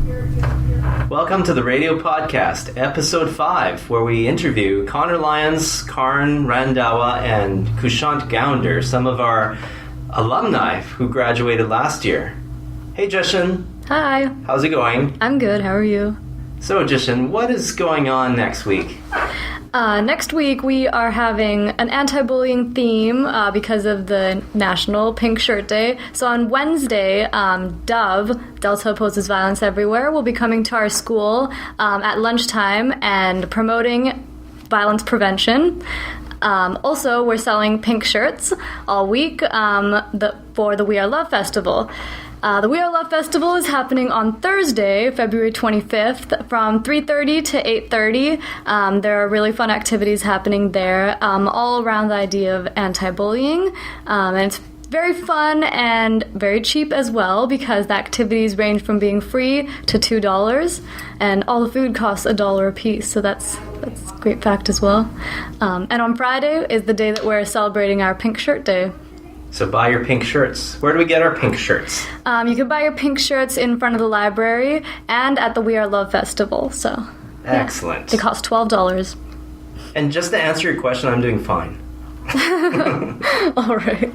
Welcome to the radio podcast, episode 5, where we interview Connor Lyons, Karan Randhawa, and Kushant Gounder, some of our alumni who graduated last year. Hey, Jshan. Hi. How's it going? I'm good. How are you? So, Jshan, what is going on next week? Next week we are having an anti-bullying theme because of the National Pink Shirt Day. So on Wednesday, Dove, Delta Opposes Violence Everywhere, will be coming to our school at lunchtime and promoting violence prevention. Also, we're selling pink shirts all week for the We Are Love Festival. The We Are Love Festival is happening on Thursday, February 25th, from 3:30 to 8:30. There are really fun activities happening there, all around the idea of anti-bullying, and it's very fun and very cheap as well because the activities range from being free to $2, and all the food costs $1 a piece, so that's a great fact as well. And on Friday is the day that we're celebrating our Pink Shirt Day. So buy your pink shirts. Where do we get our pink shirts? You can buy your pink shirts in front of the library and at the We Are Love Festival. So excellent. They cost $12. And just to answer your question, I'm doing fine. All right.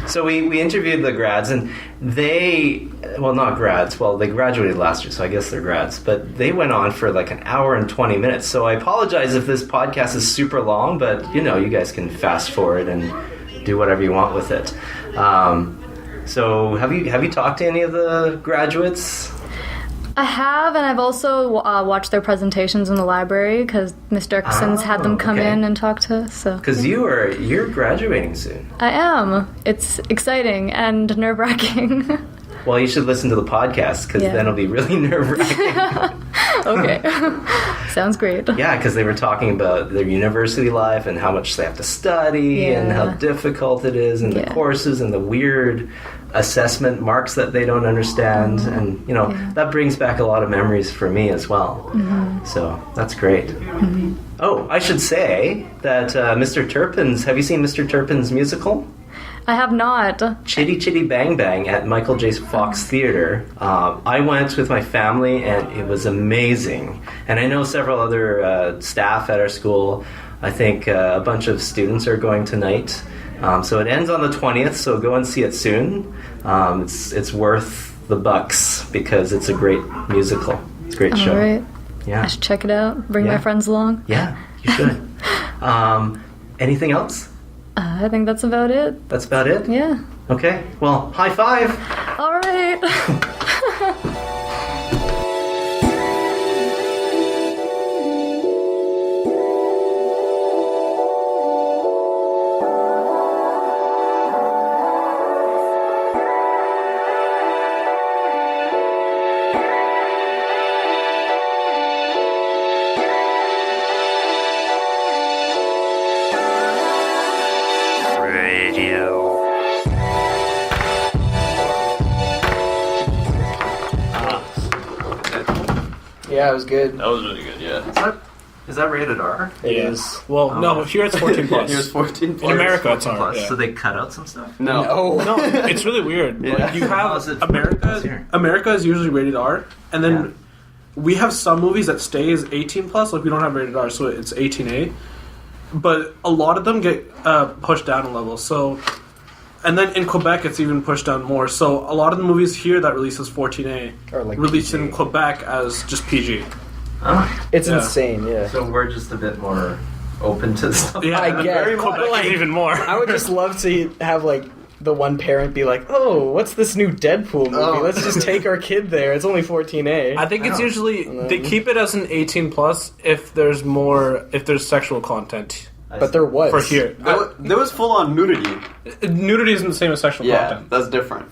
So we interviewed the grads, and they graduated last year, so I guess they're grads, but they went on for like an hour and 20 minutes. So I apologize if this podcast is super long, but you guys can fast forward and do whatever you want with it. So have you talked to any of the graduates? I have, and I've also watched their presentations in the library because Ms. Dirkson's had them come in and talk to us. So because you're graduating soon. I am. It's exciting and nerve-wracking. Well, you should listen to the podcast because then it'll be really nerve-wracking. Okay. Sounds great. Yeah, because they were talking about their university life and how much they have to study and how difficult it is and the courses and the weird assessment marks that they don't understand. And, that brings back a lot of memories for me as well. Mm-hmm. So that's great. Mm-hmm. Oh, I should say that Mr. Turpin's, have you seen Mr. Turpin's musical? I have not. Chitty Chitty Bang Bang at Michael J. Fox Theater. I went with my family, and it was amazing. And I know several other staff at our school. I think a bunch of students are going tonight. So it ends on the 20th, so go and see it soon. It's worth the bucks because it's a great musical. It's a great show. All right. Yeah. I should check it out. Bring my friends along. Yeah, you should. Anything else? I think that's about it. That's about it? Yeah. Okay. Well, high five. All right. Yeah, it was good. That was really good, yeah. Is that rated R? It is. Well, no, here it's 14 plus. Here it's 14 plus. In America, it's R. Yeah. So they cut out some stuff? No, It's really weird. Yeah. Like, you have America is usually rated R, and then we have some movies that stay as 18 plus. Like we don't have rated R, so it's 18A. But a lot of them get pushed down a level. So, and then in Quebec, it's even pushed down more. So a lot of the movies here that release as 14A or like released PG. in Quebec as just PG. It's insane, yeah. So we're just a bit more open to stuff. Yeah, I guess. very much. Like, Even more. I would just love to have like the one parent be like, "Oh, what's this new Deadpool movie? Let's just take our kid there. It's only 14A." I think it's usually they keep it as an 18 plus if there's sexual content. But there was For here, There was full on nudity. nudity isn't the same as sexual content. That's different.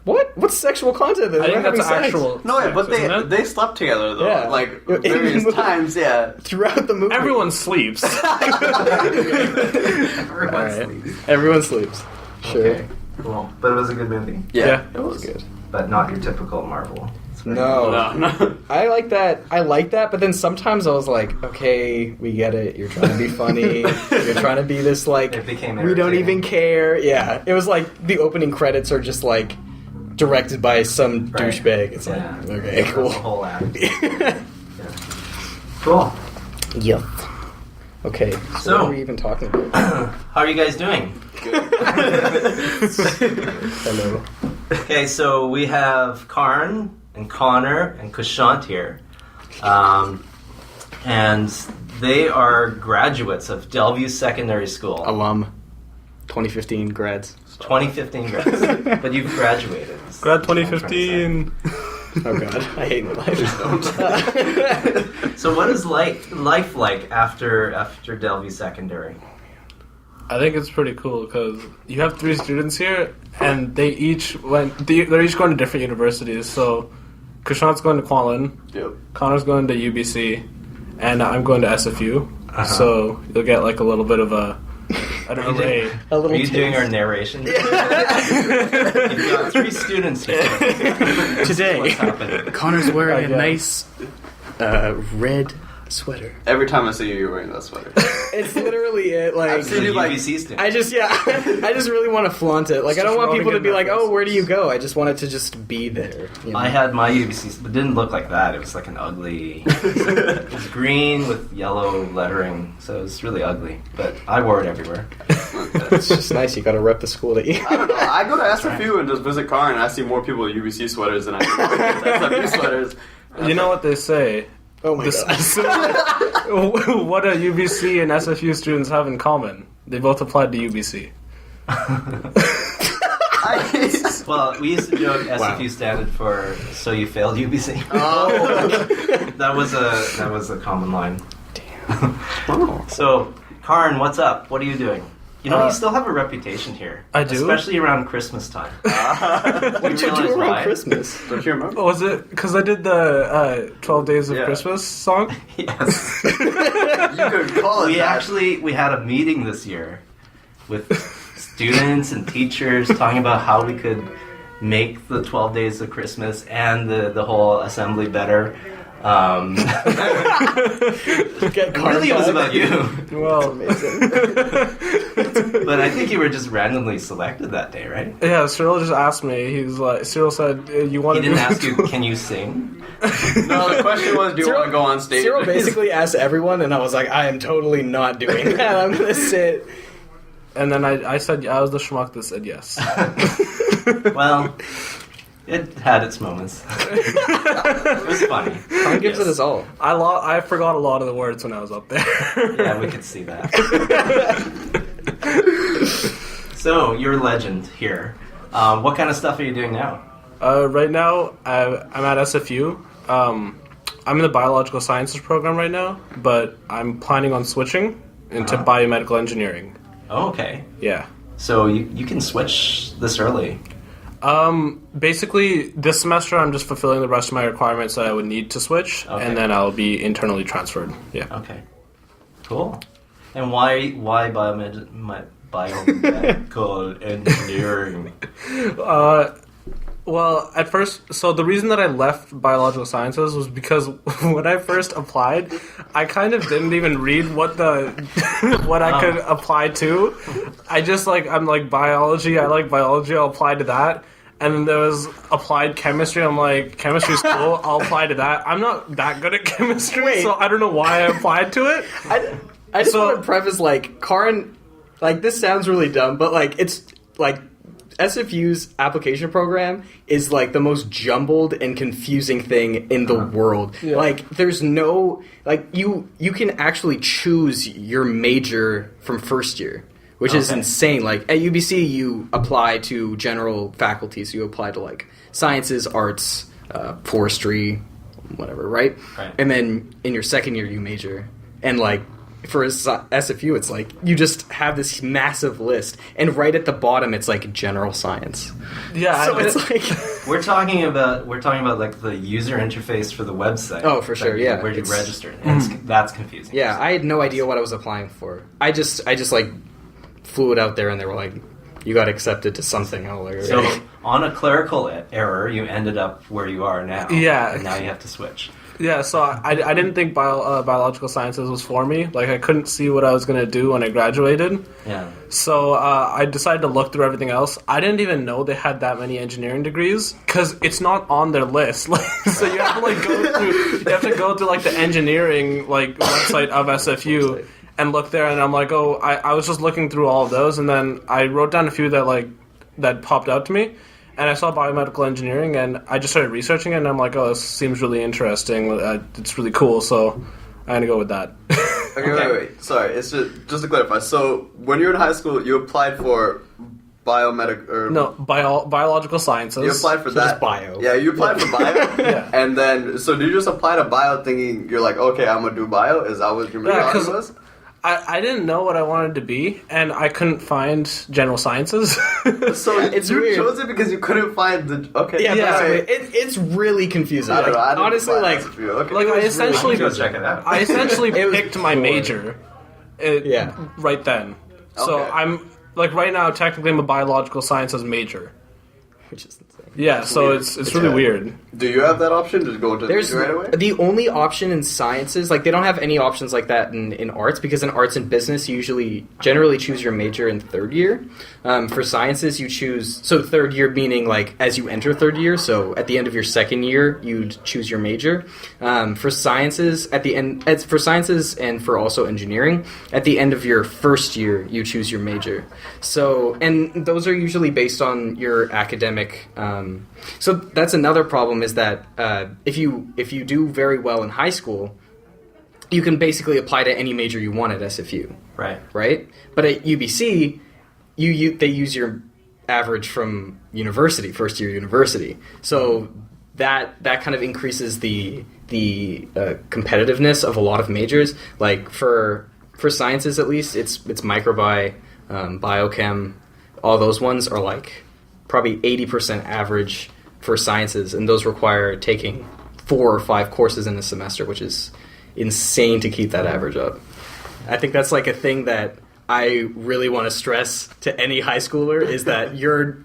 What? What's sexual content? I think that's actual. No, sex, but isn't it? they slept together though, Yeah. like In the various movie. times. Yeah, throughout the movie. Everyone sleeps. Everyone sleeps. Sure. Okay, cool. But it was a good movie. Yeah. It was good. But not your typical Marvel. No. I like that, but then sometimes I was like, okay, we get it. You're trying to be funny. You're trying to be this, like, It became we don't irritating. even care. Yeah. It was like the opening credits are just directed by some douchebag. It's Yeah. like, okay, cool. That's the whole act. Yeah. Cool. Yep. Okay, so what are we even talking about? How are you guys doing? Hello. Okay, so we have Karan and Connor and Kushant here. And they are graduates of Delview Secondary School. Alum. 2015 grads. 2015 grads. But you've graduated. Grad 2015. Oh god, I hate my life. So what is life like after Delview Secondary? I think it's pretty cool because you have 3 students here, and they're each going to different universities. So Kushant's going to Kwalin, Connor's going to UBC, and I'm going to SFU. So you'll get like a little bit of an array. Are you doing our narration? You've got 3 students here. Today, What's happening? Connor's wearing a nice red sweater. Every time I see you, you're wearing that sweater. It's literally it. Like, I've seen you like. UBC student. I just really want to flaunt it. Like, I don't want Just people to be rolling like, in "Oh, that where do you go?" I just want it to just be there. You know? I had my UBC, but it didn't look like that. It was like an ugly. It was green with yellow lettering, so it was really ugly. But I wore it everywhere. It's just nice. You got to rep the school that you. I don't know. I go to SFU and just visit Karan, and I see more people with UBC sweaters than I do with SFU sweaters. You know what they say? Oh my god. What do UBC and SFU students have in common? They both applied to UBC. Well, we used to joke SFU standard for "So you failed UBC." that was a common line. Oh. So, Karan, what's up? What are you doing? You know, you still have a reputation here. I do? Especially around Christmas time. What did you do around Christmas? Don't you remember? Was it because I did the 12 Days of Christmas song? Yes. You could call it that. We had a meeting this year with students and teachers talking about how we could make the 12 Days of Christmas and the whole assembly better. Really, it was about you. Well, Amazing. But I think you were just randomly selected that day, right? yeah, Cyril just asked me. He's like, Cyril said, "You want He to?" didn't ask you, "Can you sing?" No, the question was, do you want to go on stage? Cyril basically asked everyone, and I was like, I am totally not doing that. I'm gonna sit. And then I said, I was the schmuck that said yes. Well, it had its moments. It was funny. Tom gives it his all. I forgot a lot of the words when I was up there. Yeah, we could see that. So, you're a legend here. What kind of stuff are you doing now? Right now, I'm at SFU. I'm in the biological sciences program right now, but I'm planning on switching into biomedical engineering. Oh, okay. Yeah. So you can switch this early. Basically, this semester I'm just fulfilling the rest of my requirements that I would need to switch, and then I'll be internally transferred. Yeah. Okay. Cool. And why biomedical engineering? Well, at first, so the reason that I left biological sciences was because when I first applied, I kind of didn't even read what I could apply to. I just I'm like biology. I like biology. I'll apply to that. And then there was applied chemistry. I'm like, chemistry's cool. I'll apply to that. I'm not that good at chemistry, so I don't know why I applied to it. I just want to preface, Karan, this sounds really dumb, but it's SFU's application program is the most jumbled and confusing thing in the world. Yeah. There's no you can actually choose your major from first year, which is insane. At UBC, you apply to general faculties. You apply to sciences, arts, forestry, whatever, right? And then in your second year, you major, and for SFU, it's you just have this massive list, and right at the bottom, it's general science. Yeah, so it's we're talking about the user interface for the website. Oh, for sure, yeah. Where you register, and that's confusing. Yeah, I had no idea what I was applying for. I just flew it out there, and they were like, "You got accepted to something." I was like, So on a clerical error, you ended up where you are now. Yeah. And now you have to switch. Yeah, so I didn't think biological sciences was for me. Like, I couldn't see what I was going to do when I graduated. Yeah. So I decided to look through everything else. I didn't even know they had that many engineering degrees because it's not on their list. So you have to go through like the engineering like website of SFU and look there. And I'm like, oh, I was just looking through all of those, and then I wrote down a few that popped out to me. And I saw biomedical engineering, and I just started researching it, and I'm like, oh, this seems really interesting. It's really cool, so I'm going to go with that. Okay, wait. Sorry, it's just to clarify. So, when you were in high school, you applied for biological sciences. You applied for that. Just bio. Yeah, you applied for bio. Yeah. And then, so did you just apply to bio thinking, you're like, okay, I'm going to do bio? Is that what your mentality was? I didn't know what I wanted to be, and I couldn't find general sciences. So you weird. chose it because you couldn't find the... Okay. Yeah, Yeah. It's really confusing. I don't know. I didn't honestly, apply like, to SFU. Okay. Like, I essentially... Go check it out. I essentially It was picked my major right then. So Okay. I'm... Like, right now, technically, I'm a biological sciences major. which is insane. Yeah, so weird. it's really weird. Do you have that option? Just go into There's right away? the only option in sciences, like they don't have any options like that in arts, because in arts and business you generally choose your major in third year. For sciences you choose, so third year meaning like as you enter third year, so at the end of your second year you'd choose your major. For sciences for sciences and for also engineering, at the end of your first year you choose your major. So, and those are usually based on your academic. So that's another problem, is that if you do very well in high school, you can basically apply to any major you want at SFU. Right? But at UBC, they use your average from university, first year university. So that kind of increases the competitiveness of a lot of majors. Like for sciences at least, it's microbi, biochem, all those ones are like probably 80% average for sciences, and those require taking 4 or 5 courses in a semester, which is insane to keep that average up. I think that's like a thing that I really want to stress to any high schooler, is that your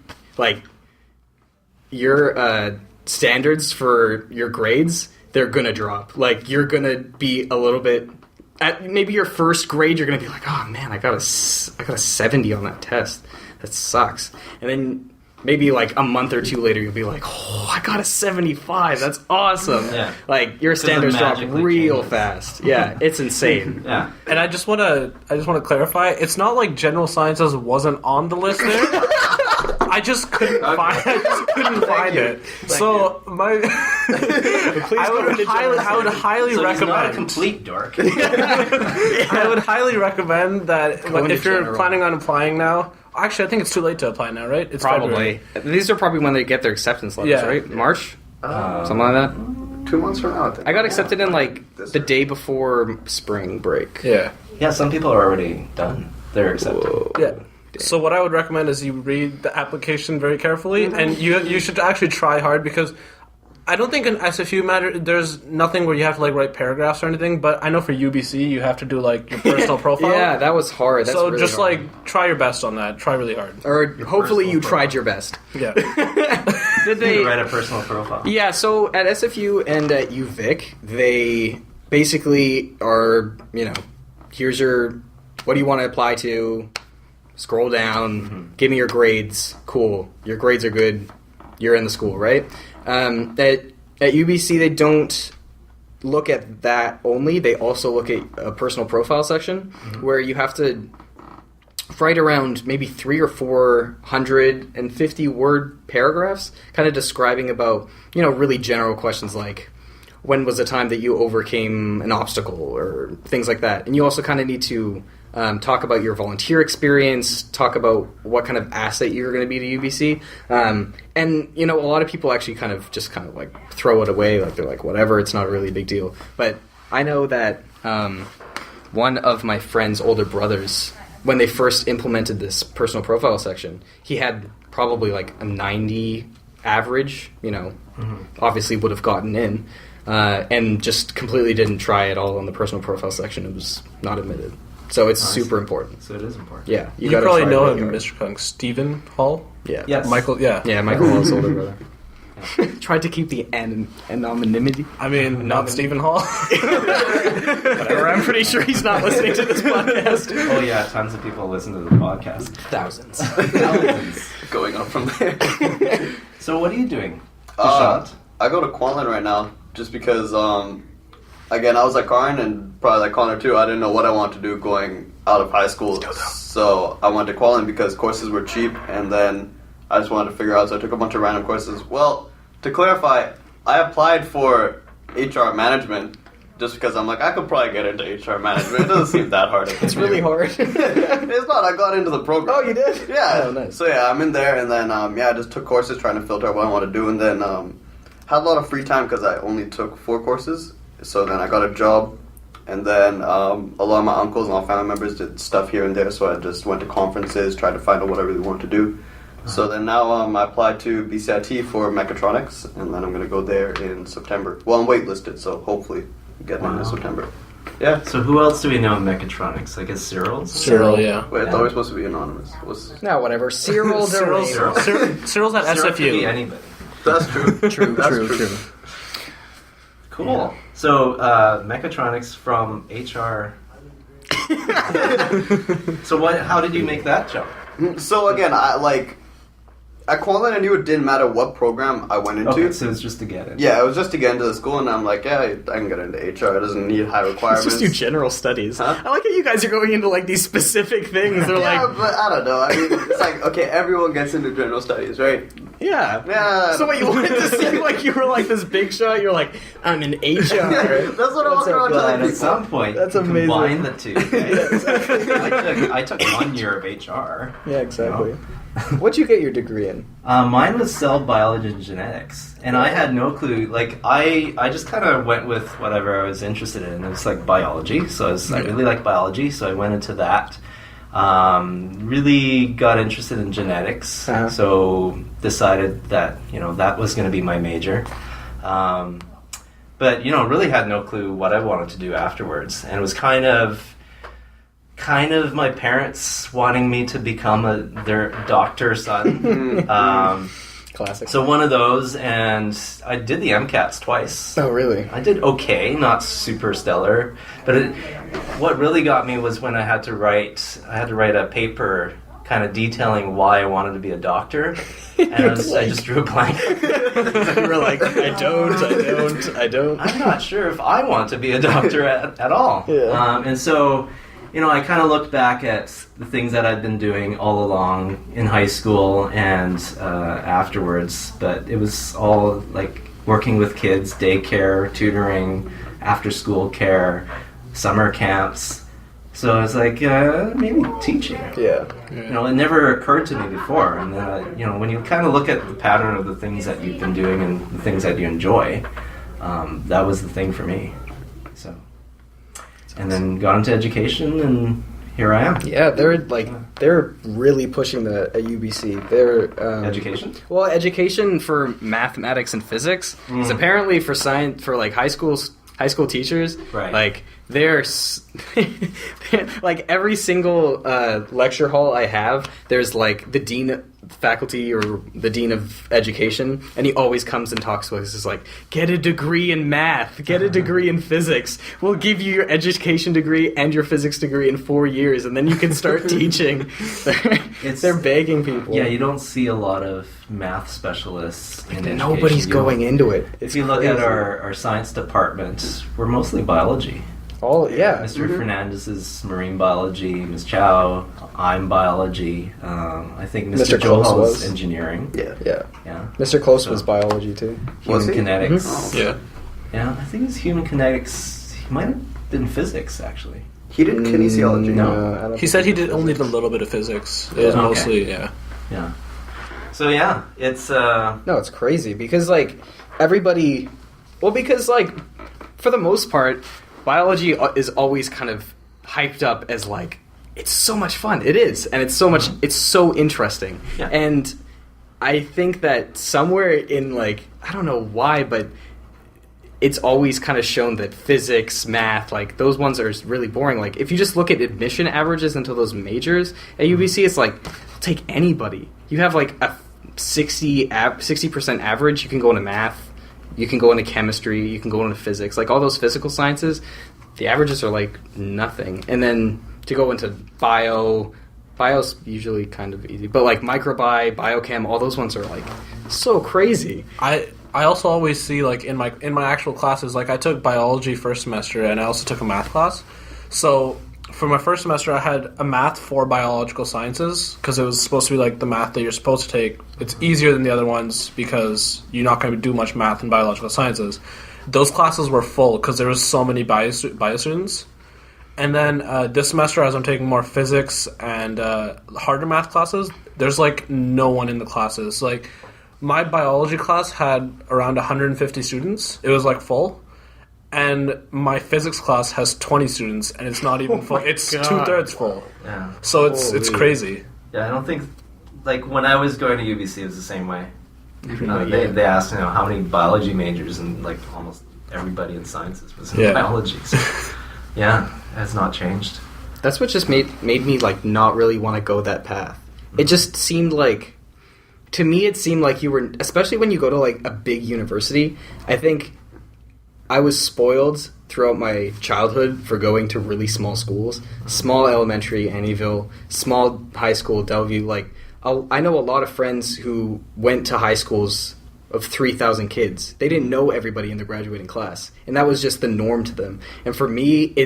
standards for your grades, they're gonna drop. Like, you're gonna be a little bit at maybe your first grade, you're gonna be like, oh man, I got a 70 on that test. That sucks. And then maybe like a month or two later, you'll be like, oh, I got a 75. That's awesome. Yeah. Like, your standards drop real fast. Yeah, it's insane. Yeah. And I just want to clarify, it's not like general sciences wasn't on the list there. I just couldn't find it. So I would highly So recommend. he's not a complete dork. I would highly recommend that Going if to you're general. planning on applying now. Actually, I think it's too late to apply now, right? It's Probably. February. These are probably when they get their acceptance letters, Yeah. right? March? Something like that. 2 months from now, I think. I got accepted in like the day before spring break. Yeah. Yeah, some people are already done. They're accepted. Whoa. Yeah. So what I would recommend is you read the application very carefully, and you should actually try hard, because I don't think in SFU there's nothing where you have to like write paragraphs or anything, but I know for UBC you have to do like your personal profile. Yeah, that was hard. That's so really just hard. like try your best on that. Try really hard. Or hopefully you tried your best. Yeah. Did You they? write a personal profile. Yeah. So at SFU and at UVic, they basically are, here's what do you want to apply to? Scroll down. Give me your grades. Cool. Your grades are good. You're in the school, right? At UBC, they don't look at that only. They also look at a personal profile section where you have to write around maybe 300 or 450 word paragraphs, kind of describing about, really general questions like, when was the time that you overcame an obstacle, or things like that. And you also kind of need to talk about your volunteer experience, talk about what kind of asset you're going to be to UBC. And, a lot of people actually kind of like throw it away. Like, they're like, whatever, it's not a really big deal. But I know that one of my friend's older brothers, when they first implemented this personal profile section, he had probably like a 90 average, obviously would have gotten in, and just completely didn't try at all on the personal profile section. It was not admitted. So it's super important. So it is important. Yeah, You gotta probably try know really him, hard. Mr. Kung. Stephen Hall? Yeah. Yes. Michael, yeah. Yeah, Michael Hall's older brother. Tried to keep the anonymity. I mean, not Stephen Hall. Whatever. I'm pretty sure he's not listening to this podcast. Oh yeah, tons of people listen to the podcast. Thousands. Going up from there. So what are you doing? I Kushant? go to Quanlen right now just because, again, I was like Karan and probably like Connor too. I didn't know what I wanted to do going out of high school. So I went to Quanlen because courses were cheap, and then I just wanted to figure out, so I took a bunch of random courses. Well, to clarify, I applied for HR management just because I'm like, I could probably get into HR management. It doesn't seem that hard. It's really hard. It's not. I got into the program. Oh, you did? Yeah. Oh, nice. So yeah, I'm in there, and then I just took courses trying to filter out what I want to do, and then had a lot of free time because I only took 4 courses. So then I got a job, and then a lot of my uncles and all family members did stuff here and there. So I just went to conferences, tried to find out what I really wanted to do. So then now I applied to BCIT for mechatronics, and then I'm going to go there in September. Well, I'm waitlisted, so hopefully get in September. Yeah. So who else do we know in mechatronics? I guess Cyril's? Cyril, yeah. Wait, I thought we were supposed to be anonymous. No, whatever. Cyril's Cyril's at Cyril could be SFU. anybody. That's true. True. Cool. Yeah. So mechatronics from HR. So how did you make that jump? So again, at Quanlen, I knew it didn't matter what program I went into. Okay, so it's just to get in. Yeah, it was just to get into the school, and I'm like, yeah, I can get into HR. It doesn't need high requirements. Let's just do general studies. Huh? I like how you guys are going into like these specific things. They're Yeah, like, but I don't know. I mean, it's like, okay, everyone gets into general studies, right? yeah. Yeah. So what, you wanted to seem like you were like this big shot? You're like, I'm in HR. That's what I walk around But telling at people. some point, That's you amazing. combine the two. Right? I took 1 year of HR. Yeah, exactly. What'd you get your degree in? Mine was cell biology and genetics, and I had no clue. Like I just kind of went with whatever I was interested in. It was like biology, so I really like biology, so I went into that. Really got interested in genetics, Uh-huh. so decided that that was going to be my major. But really had no clue what I wanted to do afterwards, and it was kind of my parents wanting me to become their doctor son. Classic. So one of those, and I did the MCATs twice. Oh, really? I did okay, not super stellar, but what really got me was when I had to write a paper kind of detailing why I wanted to be a doctor, and I just drew a blank. You were like, I don't. I'm not sure if I want to be a doctor at all. Yeah. And so, I kind of looked back at the things that I'd been doing all along in high school and afterwards, but it was all like working with kids, daycare, tutoring, after-school care, summer camps. So I was like, maybe teaching. Yeah. It never occurred to me before. And then, when you kind of look at the pattern of the things that you've been doing and the things that you enjoy, that was the thing for me. So, and then got into education, and here I am. Yeah, they're really pushing the at UBC. They're Education? Well, education for mathematics and physics. Because apparently for science, for like high school teachers, Right. like they're like every single lecture hall I have, there's like the dean of faculty or the dean of education, and he always comes and talks to us. He's like, get a degree in math, get a degree in physics. We'll give you your education degree and your physics degree in 4 years, and then you can start teaching. They're begging people. Yeah, you don't see a lot of math specialists in education. Nobody's going into it. If you look at our science department, we're mostly biology. Mr. Fernandez is marine biology, Ms. Chow, I'm biology. I think Mr. Close Johal was. is engineering. Yeah. Yeah. Mr. Close was biology too. Was Human he? kinetics. Oh. Yeah. Yeah, I think it's human kinetics. He might have been physics, actually. He did kinesiology. No. I don't He said he did only a little bit of physics. It was Okay. mostly, yeah. Yeah. So yeah, it's No, it's crazy because like everybody, because like for the most part, biology is always kind of hyped up as like it's so much fun. It is, and it's so interesting. Yeah. And I think that somewhere in like I don't know why, but it's always kind of shown that physics, math, like those ones are really boring. Like if you just look at admission averages into those majors at UBC, it's like take anybody. You have like a 60% average. You can go into math. You can go into chemistry. You can go into physics. Like all those physical sciences, the averages are like nothing. And then to go into bio's usually kind of easy. But like microbi, biochem, all those ones are like so crazy. I also always see like in my actual classes, like I took biology first semester and I also took a math class. So for my first semester, I had a math for biological sciences because it was supposed to be like the math that you're supposed to take. It's easier than the other ones because you're not going to do much math in biological sciences. Those classes were full because there was so many bio students. And then this semester, as I'm taking more physics and harder math classes, there's like no one in the classes. Like my biology class had around 150 students. It was like full. And my physics class has 20 students, and it's not even full. It's 2/3 full. Yeah. So it's crazy. Yeah, I don't think, like, when I was going to UBC, it was the same way. They asked, how many biology majors, and, like, almost everybody in sciences was in biology. So, yeah, it has not changed. That's what just made me, like, not really want to go that path. It just seemed like, to me, it seemed like you were, especially when you go to, like, a big university, I think I was spoiled throughout my childhood for going to really small schools. Small elementary, Annieville, small high school, Delview. Like, I know a lot of friends who went to high schools of 3,000 kids. They didn't know everybody in the graduating class, and that was just the norm to them. And for me, it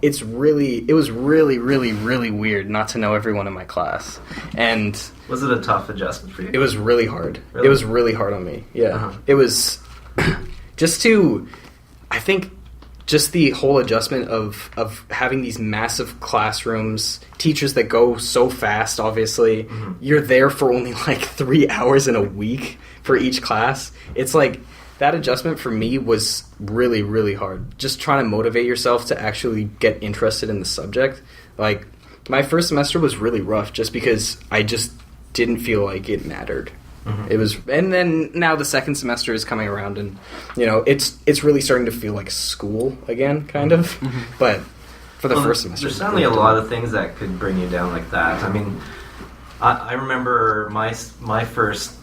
was really, really, really weird not to know everyone in my class. And was it a tough adjustment for you? It was really hard. Really? It was really hard on me. Yeah. Uh-huh. It was I think just the whole adjustment of having these massive classrooms, teachers that go so fast, obviously. Mm-hmm. You're there for only like 3 hours in a week for each class. It's like, that adjustment for me was really, really hard. Just trying to motivate yourself to actually get interested in the subject. Like, my first semester was really rough just because I just didn't feel like it mattered. Mm-hmm. It was, and then now the second semester is coming around, and it's really starting to feel like school again, kind of. Mm-hmm. But for the first semester, there's certainly a lot of things that could bring you down like that. I mean, I remember my first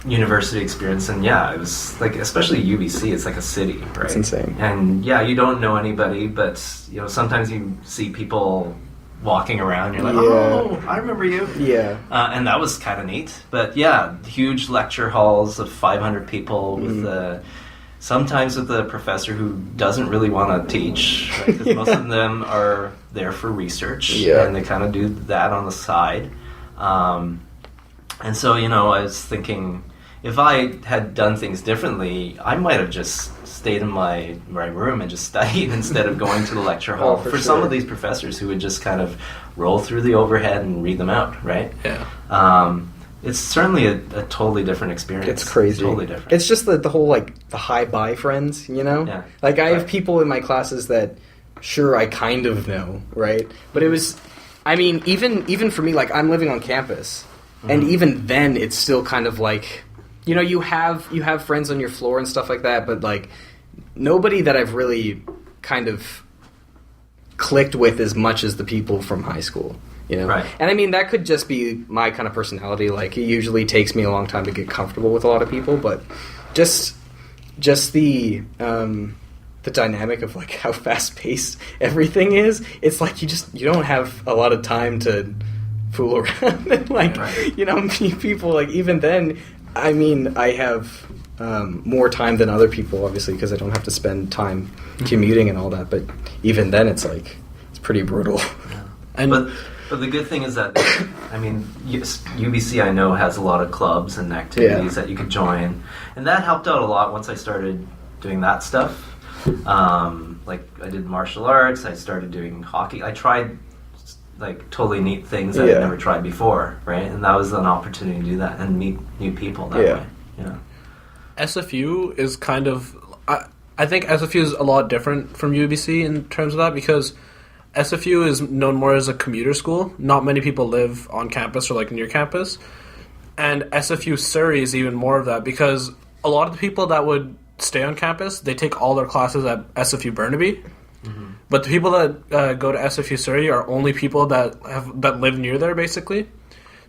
university experience, and it was like, especially UBC, it's like a city, right? It's insane. And you don't know anybody, but sometimes you see people walking around, you're like, oh, I remember you. Yeah. And that was kind of neat. But huge lecture halls of 500 people with sometimes with a professor who doesn't really want to teach, right? Because most of them are there for research, and they kind of do that on the side. And so, I was thinking, if I had done things differently, I might have just stayed in my room and just studied instead of going to the lecture hall for some of these professors who would just kind of roll through the overhead and read them out, right? Yeah. It's certainly a totally different experience. It's crazy. Totally different. It's just the whole, like, the hi-bye friends, Yeah. Like, I have people in my classes that, sure, I kind of know, right? But it was, I mean, even for me, like, I'm living on campus, and even then, it's still kind of like, you have friends on your floor and stuff like that, but, like, nobody that I've really kind of clicked with as much as the people from high school, Right. And I mean, that could just be my kind of personality. Like, it usually takes me a long time to get comfortable with a lot of people, but just the dynamic of, like, how fast paced everything is. It's like you don't have a lot of time to fool around and, like, meet people. Like, even then, I mean, I have more time than other people, obviously, because I don't have to spend time commuting and all that. But even then, it's like, it's pretty brutal. Yeah. But the good thing is that, I mean, UBC, I know, has a lot of clubs and activities that you could join. And that helped out a lot once I started doing that stuff. Like, I did martial arts, I started doing hockey. I tried, like, totally neat things that I'd never tried before, right? And that was an opportunity to do that and meet new people that way. Yeah. SFU is kind of, I think SFU is a lot different from UBC in terms of that, because SFU is known more as a commuter school. Not many people live on campus or, like, near campus. And SFU Surrey is even more of that, because a lot of the people that would stay on campus, they take all their classes at SFU Burnaby. Mm-hmm. But the people that go to SFU Surrey are only people that live near there, basically.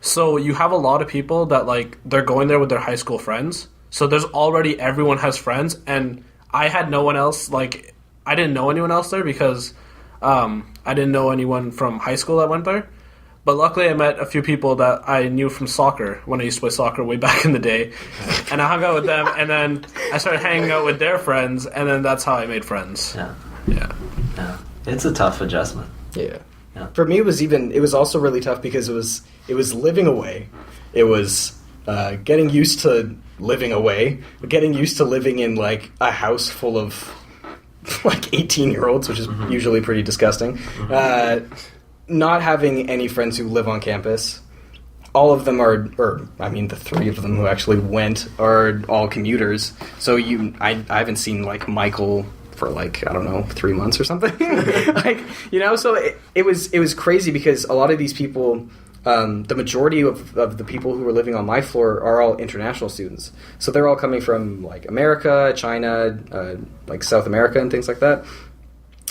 So you have a lot of people that like they're going there with their high school friends. So there's already everyone has friends, and I had no one else. Like I didn't know anyone else there because I didn't know anyone from high school that went there. But luckily, I met a few people that I knew from soccer when I used to play soccer way back in the day, and I hung out with them. And then I started hanging out with their friends, and then that's how I made friends. Yeah. It's a tough adjustment. Yeah. Yeah. For me, it was also really tough because it was living away. It was getting used to living away, getting used to living in like a house full of like 18-year-olds, which is usually pretty disgusting. Not having any friends who live on campus. All of them the three of them who actually went are all commuters. So I haven't seen like Michael for like, I don't know, 3 months or something. So it was crazy because a lot of these people, the majority of the people who were living on my floor are all international students. So they're all coming from like America, China, like South America and things like that.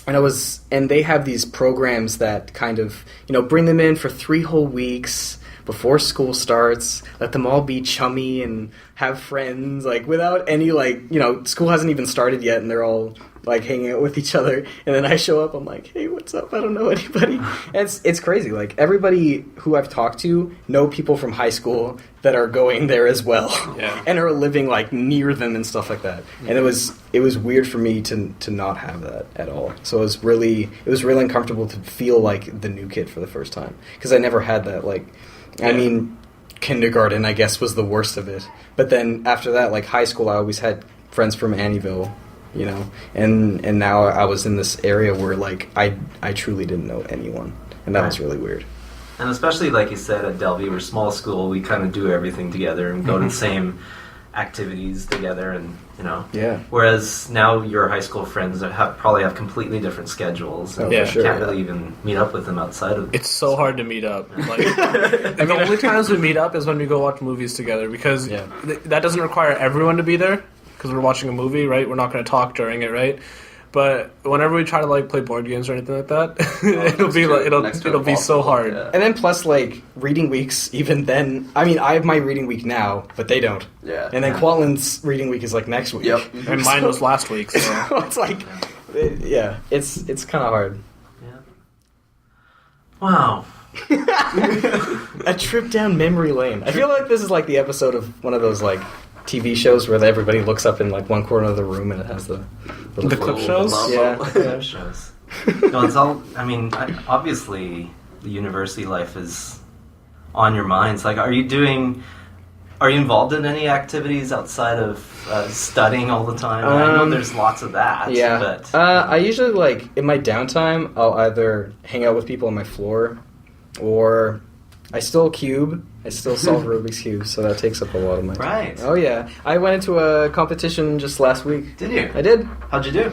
And they have these programs that kind of, bring them in for 3 whole weeks before school starts, let them all be chummy and have friends, like without any school hasn't even started yet and they're all like hanging out with each other. And then I show up, I'm like, hey, what's up? I don't know anybody. And it's crazy. Like everybody who I've talked to know people from high school that are going there as well, and are living like near them and stuff like that. And it was weird for me to not have that at all. So it was really uncomfortable to feel like the new kid for the first time because I never had that. I mean, kindergarten I guess was the worst of it, but then after that, like high school, I always had friends from Annieville, and now I was in this area where like I truly didn't know anyone, and that was really weird. And especially, like you said, at Delview, we're a small school, we kind of do everything together and go to the same activities together, and whereas now your high school friends probably have completely different schedules, and you can't really even meet up with them outside of it's so hard to meet up. Like, and the only times we meet up is when we go watch movies together, because that doesn't require everyone to be there because we're watching a movie, right? We're not going to talk during it, right? But whenever we try to like play board games or anything like that, it'll be so hard. Yeah. And then plus like reading weeks, even then, I mean, I have my reading week now, but they don't. Yeah. And then Quatlin's reading week is like next week. Yep. And mine was last week. So it's like, it's kind of hard. Yeah. Wow. A trip down memory lane. I feel like this is like the episode of one of those like TV shows where everybody looks up in like one corner of the room and it has the clip shows. Yeah, clip shows. No, it's all. I mean, obviously, the university life is on your minds. Like, are you involved in any activities outside of studying all the time? I know there's lots of that. Yeah, but I usually like in my downtime, I'll either hang out with people on my floor, or I still cube. I still solve Rubik's Cube, so that takes up a lot of my time. Right. Oh, yeah. I went into a competition just last week. Did you? I did. How'd you do?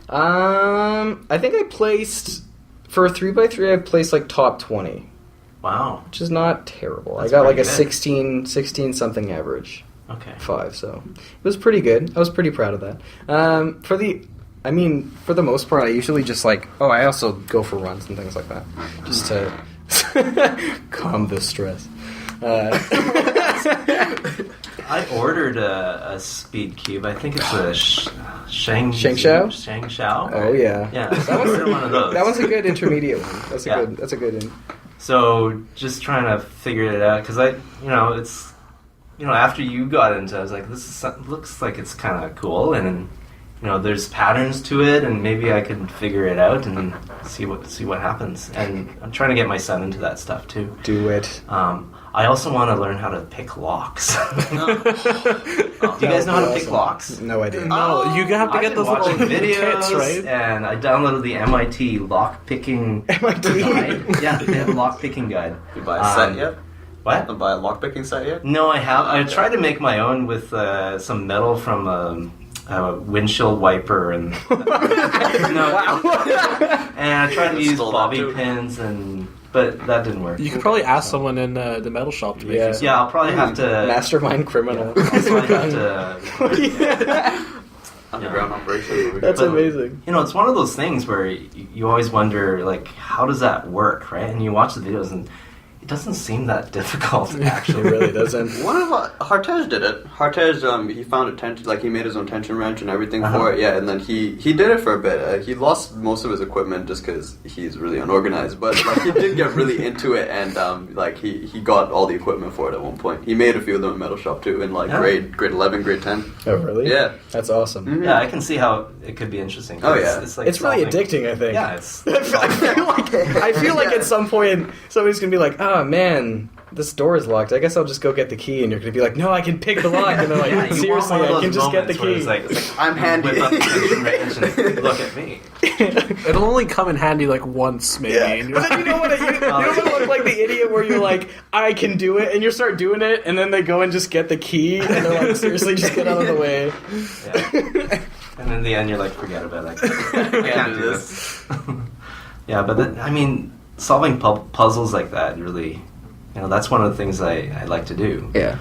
I think I placed, for a 3x3, I placed like top 20. Wow. Which is not terrible. That's I got like a good. 16 something average. Okay. 5, so it was pretty good. I was pretty proud of that. For the most part, I usually just like, I also go for runs and things like that. Just to calm the stress. I ordered a speed cube. I think it's a Shang Shao. Oh yeah, yeah. I ordered one of those. That one's a good intermediate one. That's a good one. So just trying to figure it out because it's after you got into it, I was like, looks like it's kind of cool, and there's patterns to it, and maybe I can figure it out and see what happens. And I'm trying to get my son into that stuff too. Do it. I also want to learn how to pick locks. Do you guys know how to pick locks? No idea. No, you have to get those little videos, kits, right? And I downloaded the MIT lock picking guide. Yeah, they have a lock picking guide. You buy a set yet? What? You buy a lock picking set yet? No, I have. I tried to make my own with some metal from a windshield wiper and and I tried to use bobby pins but that didn't work. You could probably ask someone in the metal shop to make you. Yeah, I'll probably have to mastermind criminal. Yeah, I'll probably have to underground operation. That's amazing. It's one of those things where you always wonder, like, how does that work, right? And you watch the videos and it doesn't seem that difficult, It actually. really doesn't. One of Hartej did it. Hartej, he found a tension, like he made his own tension wrench and everything for it. Yeah, and then he did it for a bit. He lost most of his equipment just because he's really unorganized. But like he did get really into it, and like he got all the equipment for it at one point. He made a few of them in Metal Shop too, in like grade 11, grade 10. Oh, really? Yeah, That's awesome. Mhm. Yeah, I can see how it could be interesting. Oh, yeah. It's like It's really solving- addicting, I think. Yeah, it's I feel like at some point somebody's gonna be like, "Oh man, this door is locked. I guess I'll just go get the key." And you're gonna be like, "No, I can pick the lock." And they're like, Yeah, you want "Seriously, one of I can those just get the moments where key." It's like, I'm handy. Whip up the tension wrench and look at me. It'll only come in handy like once, maybe. And you're But then you don't want to look like the idiot where you're like, "I can do it," and you start doing it, and then they go and just get the key, and they're like, "Seriously, just get out of the way." Yeah. And in the end, you're like, forget about it. I can't do this. Yeah, but then, I mean, solving puzzles like that really, that's one of the things I like to do. Yeah.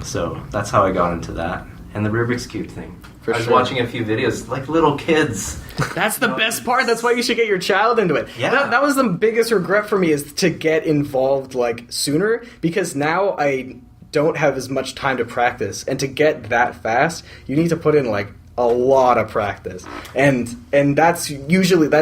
So that's how I got into that. And the Rubik's Cube thing. For I was sure. watching a few videos, like little kids. That's the best part. That's why you should get your child into it. Yeah. That was the biggest regret for me, is to get involved like sooner, because now I don't have as much time to practice, and to get that fast, you need to put in like a lot of practice. And that's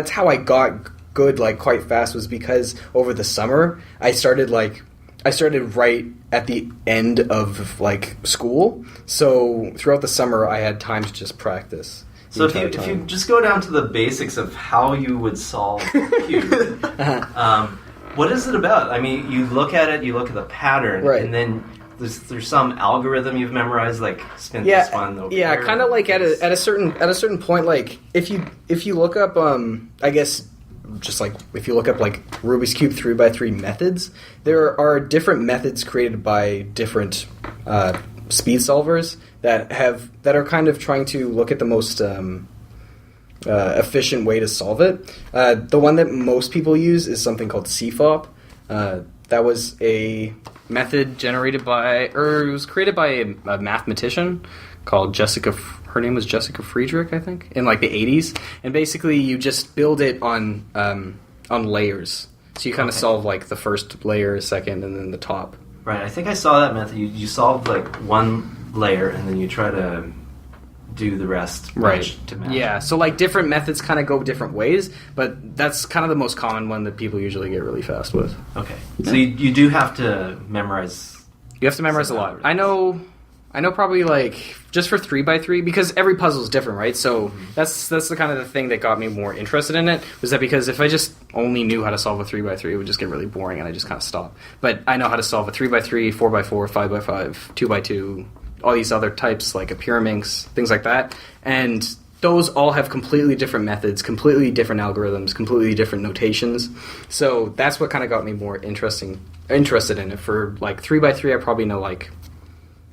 how I got good like quite fast, was because over the summer I started right at the end of like school. So throughout the summer I had time to just practice. So if you just go down to the basics of how you would solve a cube, what is it about? I mean, you look at it, you look at the pattern, Right. and then there's some algorithm you've memorized, like spin this one over yeah, here, kind of like at this. a certain point, like if you look up, I guess, just like if you look up like Rubik's Cube 3x3 methods, there are different methods created by different speed solvers that are kind of trying to look at the most efficient way to solve it. The one that most people use is something called CFOP. That was a method it was created by a mathematician called Jessica. Her name was Jessica Friedrich, I think, in like the 80s. And basically, you just build it on layers. So you kind of solve like the first layer, second, and then the top. Right, I think I saw that method. You solve like one layer, and then you try to do the rest to match. Yeah, so like different methods kind of go different ways, but that's kind of the most common one that people usually get really fast with. Okay, so you do have to memorize. You have to memorize a lot. I know probably like just for 3x3, because every puzzle is different, right? So that's the kind of the thing that got me more interested in it, was that because if I just only knew how to solve a 3x3, it would just get really boring and I just kind of stop. But I know how to solve a 3x3, 4x4, 5x5, 2x2, all these other types like a Pyraminx, things like that. And those all have completely different methods, completely different algorithms, completely different notations. So that's what kind of got me more interested in it. For like 3x3, I probably know like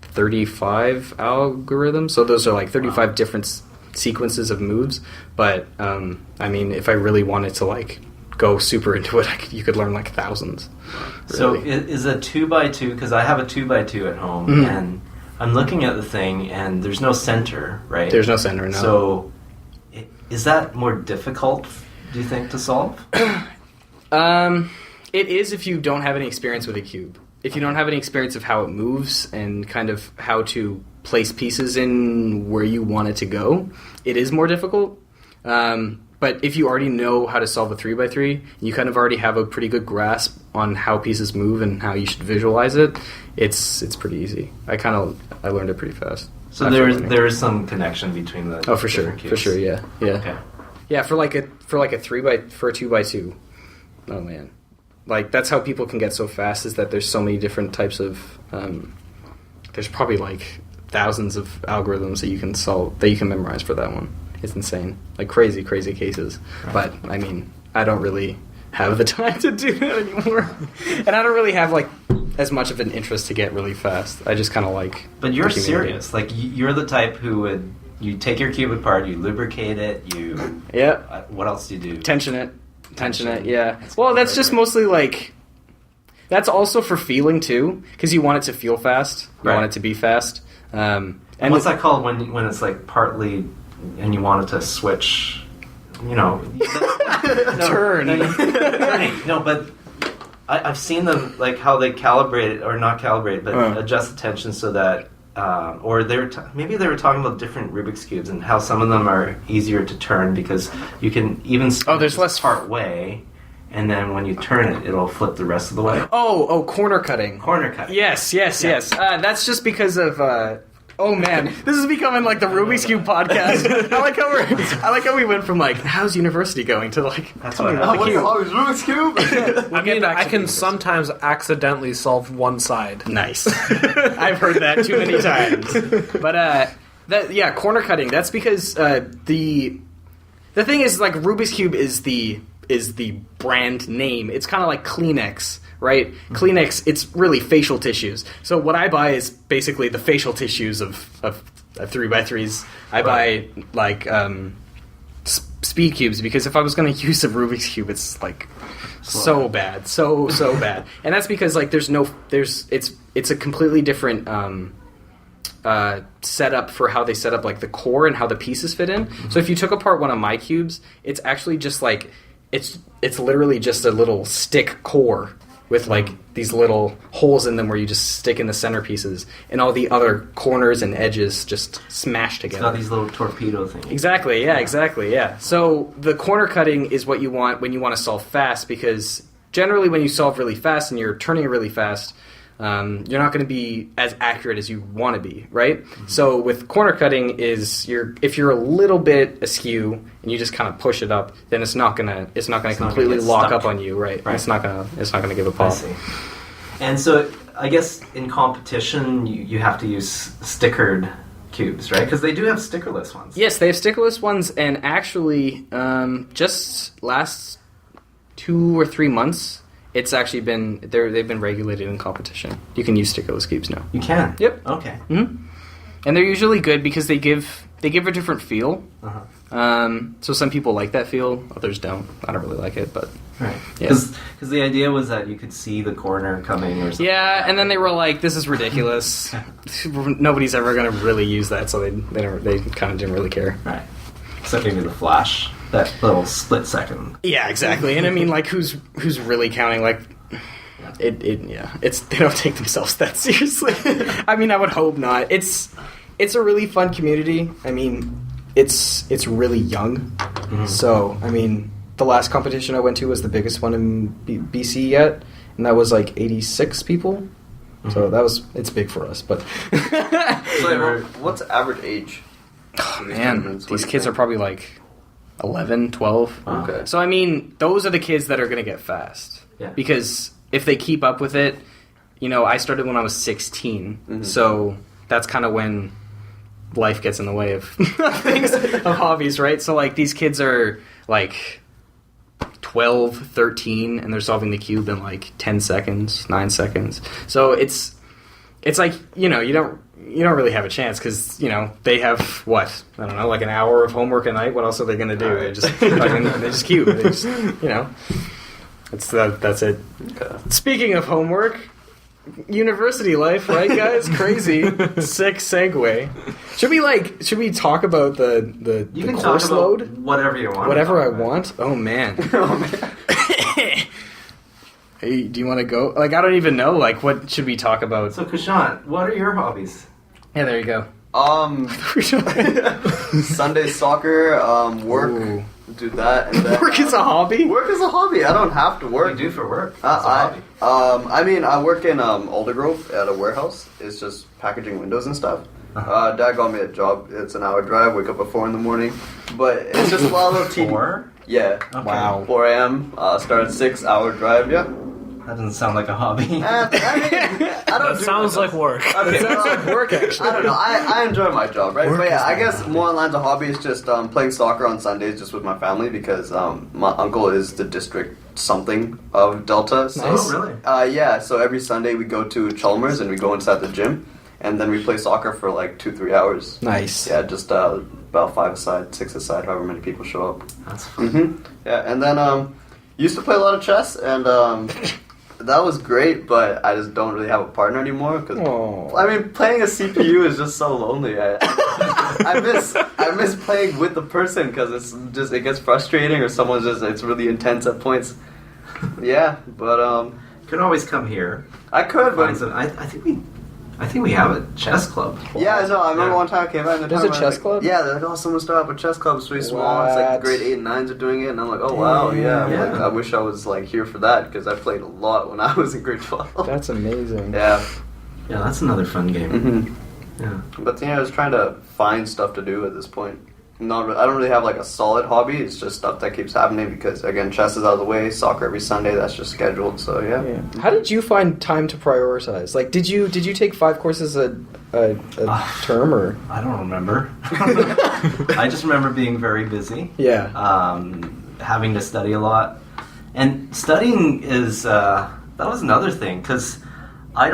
35 algorithms. So those are like 35 different sequences of moves. But I mean, if I really wanted to like go super into it, you could learn like thousands. Really. So is a 2x2, because I have a 2x2 at home, and I'm looking at the thing, and there's no center, right? There's no center, no. So is that more difficult, do you think, to solve? It is if you don't have any experience with a cube. If you don't have any experience of how it moves and kind of how to place pieces in where you want it to go, it is more difficult. But if you already know how to solve a 3x3, you kind of already have a pretty good grasp on how pieces move and how you should visualize it, it's pretty easy. I learned it pretty fast. So there is some connection between the for sure, cubes. for sure, yeah. Okay. Yeah, for a 2x2. Oh man. Like that's how people can get so fast, is that there's so many different types of there's probably like thousands of algorithms that you can solve, that you can memorize for that one. It's insane. Like crazy cases. Right. But I mean, I don't really have the time to do that anymore. And I don't really have like as much of an interest to get really fast. I just kind of like. But you're serious. Like you're the type who would, you take your cube apart, you lubricate it, you. Yeah. What else do you do? Tension it, yeah. Well, that's just mostly like. That's also for feeling too, because you want it to feel fast. You want it to be fast. And what's that called when it's like partly, and you want it to switch? You know. Turn. Turning. No, but I've seen them like how they calibrate it, or not calibrate, but adjust the tension so that, or maybe they were talking about different Rubik's cubes and how some of them are easier to turn because you can even there's less part way, and then when you turn it, it'll flip the rest of the way. Corner cutting. Corner cutting. Yes. That's just because of. Oh man, this is becoming like the Rubik's Cube podcast. I like how we went from like, how's university going to like, That's tell me what about the cube. Rubik's Cube? I mean, I can sometimes accidentally solve one side. Nice. I've heard that too many times. But corner cutting. That's because the thing is like Rubik's Cube is the brand name. It's kind of like Kleenex. Right? Mm-hmm. Kleenex, it's really facial tissues. So what I buy is basically the facial tissues of 3x3s. I buy like speed cubes because if I was going to use a Rubik's Cube, it's like so bad, so bad. And that's because like it's a completely different setup for how they set up like the core and how the pieces fit in. Mm-hmm. So if you took apart one of my cubes, it's actually just like it's literally just a little stick core with like these little holes in them where you just stick in the centerpieces, and all the other corners and edges just smashed together. It's got these little torpedo things. Exactly, yeah. So the corner cutting is what you want when you want to solve fast, because generally when you solve really fast and you're turning it really fast, you're not going to be as accurate as you want to be, right? Mm-hmm. So with corner cutting if you're a little bit askew and you just kind of push it up, then it's not gonna completely lock up on you, right? It's not gonna give a pop. I see. And so I guess in competition you have to use stickered cubes, right? Because they do have stickerless ones. Yes, they have stickerless ones, and actually, just last 2 or 3 months. It's actually they've been regulated in competition. You can use stickerless cubes now. You can? Yep. Okay. Mm-hmm. And they're usually good because they give a different feel. Uh-huh. So some people like that feel, others don't. I don't really like it, but right. Yeah. Because the idea was that you could see the corner coming or something. Yeah, and then they were like, "This is ridiculous. Nobody's ever going to really use that," so they kind of didn't really care. Right. Except maybe the flash. That little split second. Yeah, exactly. And I mean, like, who's really counting? Like, it's they don't take themselves that seriously. I mean, I would hope not. It's a really fun community. I mean, it's really young. Mm-hmm. So I mean, the last competition I went to was the biggest one in BC yet, and that was like 86 people. Mm-hmm. So it's big for us. But so, what's the average age? Oh, man, these kids are probably like 11, 12. Wow. Okay. So, I mean, those are the kids that are going to get fast. Yeah. Because if they keep up with it, I started when I was 16. Mm-hmm. So that's kind of when life gets in the way of things, of hobbies, right? So, like, these kids are, like, 12, 13, and they're solving the cube in, like, 10 seconds, 9 seconds. So it's like, you don't really have a chance because, they have, what? I don't know, like an hour of homework a night. What else are they going to do? Right. They just cube. They just, that's it. Okay. Speaking of homework, university life, right, guys? Crazy. Sick segue. Should we talk about the You can course talk about load? whatever you want. Whatever I want? Oh, man. Hey, do you want to go? Like, I don't even know. Like, what should we talk about? So, Kushant, what are your hobbies? Yeah, there you go. Sunday soccer, work, Ooh. do that, and then Work is a hobby? Work is a hobby. I don't have to work. What do you do for work? It's a hobby. I work in Aldergrove at a warehouse. It's just packaging windows and stuff. Dad got me a job. It's an hour drive. Wake up at 4 in the morning, but it's just a lot of TV. 4? Yeah. Okay. Wow. 4 a.m. Start at 6 hour drive. Yeah. That doesn't sound like a hobby. I don't. That sounds like work. Okay, Sounds like work, actually. I don't know. I enjoy my job, right? Work But yeah, is I my guess hobby. more in lines of hobbies, just playing soccer on Sundays just with my family because my uncle is the district something of Delta. So, Nice. Oh, really? Yeah, so every Sunday we go to Chalmers and we go inside the gym and then we play soccer for like 2-3 hours. Nice. Yeah, just about 5 aside, 6 aside, however many people show up. That's fun. Mm-hmm. Yeah, and then used to play a lot of chess and that was great, but I just don't really have a partner anymore. Cause, Aw. I mean, playing a CPU is just so lonely. I miss playing with the person because it gets frustrating or it's really intense at points. Yeah, but Could always come here. I could, but Find some, I think we have a chess club. yeah, I know. I remember one time I came out and There's a chess club? Yeah, they're like, oh, someone started up a chess club. It's really small. It's like grade 8 and 9s are doing it, and I'm like, oh wow, yeah. Yeah. Like, I wish I was like here for that because I played a lot when I was in grade 12. That's amazing. Yeah. Yeah, that's another fun game. Mm-hmm. Yeah. But I was trying to find stuff to do at this point. I don't really have like a solid hobby. It's just stuff that keeps happening because again, chess is out of the way. Soccer every Sunday, that's just scheduled. So yeah. How did you find time to prioritize? Like, did you take 5 courses a term or? I don't remember. I just remember being very busy. Yeah. Having to study a lot, and studying is that was another thing because I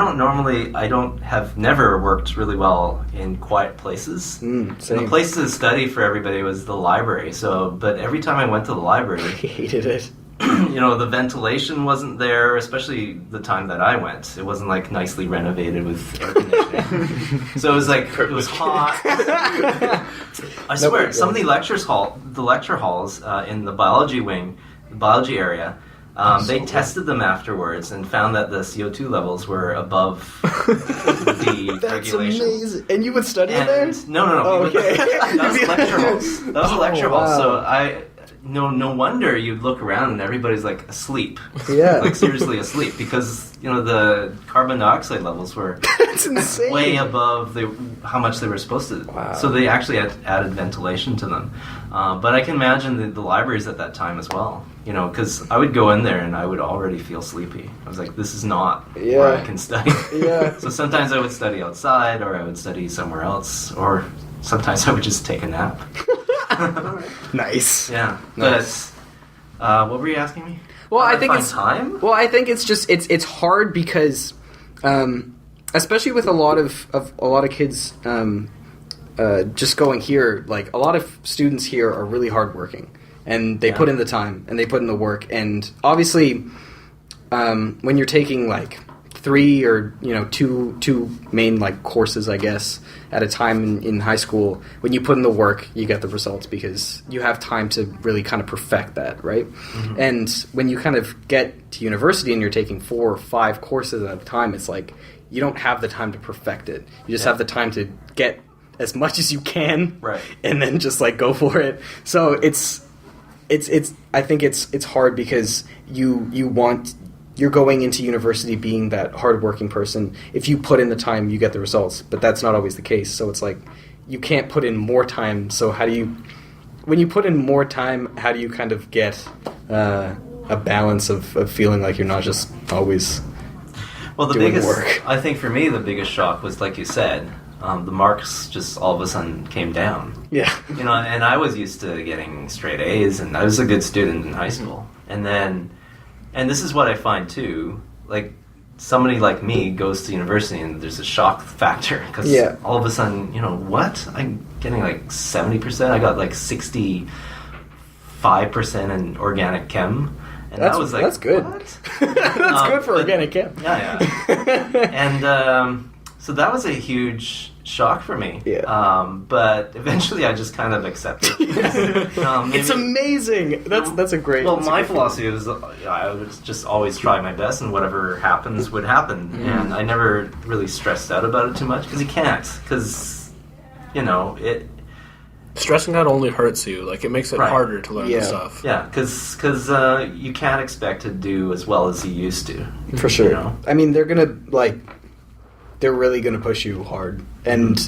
have never worked really well in quiet places. Same. The place to study for everybody was the library. But every time I went to the library, I hated it. the ventilation wasn't there, especially the time that I went. It wasn't like nicely renovated with air conditioning. So it was like, it was hot. I swear, some of the lecture halls in the biology wing, the biology area, they tested them afterwards and found that the CO2 levels were above the That's regulation. amazing. And you would study in there? No. Oh, okay. That was lecture halls. That was a lecture hall. Wow. So no wonder you'd look around and everybody's like asleep. Yeah. Like seriously asleep because the carbon dioxide levels were That's insane. way above how much they were supposed to. Wow. So they actually had added ventilation to them. But I can imagine the libraries at that time as well. Because I would go in there and I would already feel sleepy. I was like, this is not where I can study. Yeah. So sometimes I would study outside or I would study somewhere else or sometimes I would just take a nap. Nice. Yeah. Nice. But what were you asking me? Well, How I do think find it's time. Well, I think it's just it's hard because, especially with a lot of kids just going here, like a lot of students here are really hardworking and they put in the time and they put in the work, and obviously, when you're taking like 3 or two main like courses, I guess, at a time in high school, when you put in the work, you get the results because you have time to really kind of perfect that, right? Mm-hmm. And when you kind of get to university and you're taking 4 or 5 courses at a time, it's like you don't have the time to perfect it. You just have the time to get as much as you can, right? And then just like go for it. So it's I think it's hard because you're going into university being that hardworking person. If you put in the time, you get the results, but that's not always the case. So it's like you can't put in more time. So when you put in more time, how do you kind of get a balance of feeling like you're not just always the doing biggest work? I think for me the biggest shock was, like you said, the marks just all of a sudden came down. Yeah. And I was used to getting straight A's, and I was a good student in high school. And this is what I find too, like somebody like me goes to university and there's a shock factor because all of a sudden, what? I'm getting like 70%. I got like 65% in organic chem. And that was like, that's good. What? That's good for organic chem. Yeah. And so that was a huge shock for me. Yeah. But eventually I just kind of accepted it. It's amazing. That's a great. Well, my philosophy was I would just always try my best, and whatever happens would happen. Mm-hmm. And I never really stressed out about it too much because you can't. Because it. Stressing out only hurts you. Like, it makes it harder to learn the stuff. Yeah, because you can't expect to do as well as you used to. For sure. I mean, they're really going to push you hard. And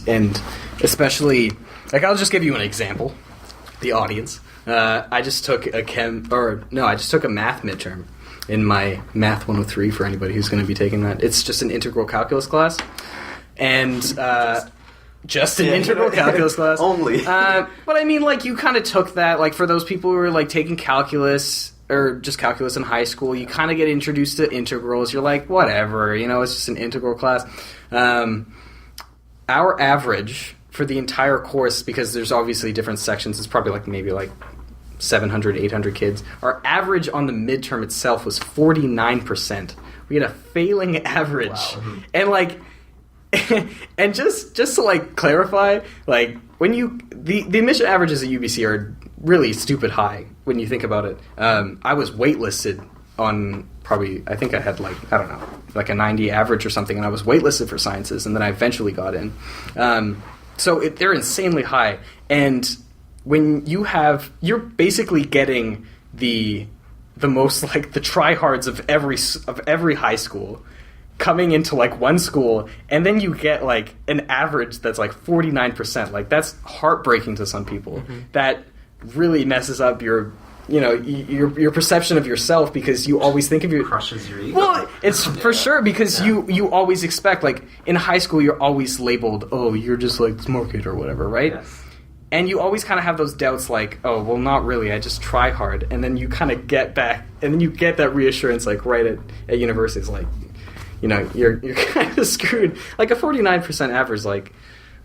especially, like, I'll just give you an example. The audience. I just took a math midterm in my Math 103 for anybody who's going to be taking that. It's just an integral calculus class. And... just an integral calculus class. Only. But I mean, like, you kind of took that, like, for those people who are, like, taking calculus, or just calculus in high school, you kind of get introduced to integrals. You're like, whatever, it's just an integral class. Our average for the entire course, because there's obviously different sections, it's probably, like, maybe, like, 700, 800 kids. Our average on the midterm itself was 49%. We had a failing average. Wow. And, like... and just to like clarify, like when the admission averages at UBC are really stupid high when you think about it. I was waitlisted on I think I had like, I don't know, like a 90 average or something, and I was waitlisted for sciences, and then I eventually got in. So they're insanely high, and when you're basically getting the most like the tryhards of every high school coming into like one school, and then you get like an average that's like 49%. Like that's heartbreaking to some people. Mm-hmm. That really messes up your perception of yourself, because you always think of your crushes your ego. Well, it's for sure, because you always expect, like in high school you're always labeled, oh, you're just like the smart kid or whatever, right? Yes. And you always kind of have those doubts like, oh, well, not really, I just try hard. And then you kind of get back, and then you get that reassurance like right at university. It's like, you're kind of screwed. Like a 49% average, like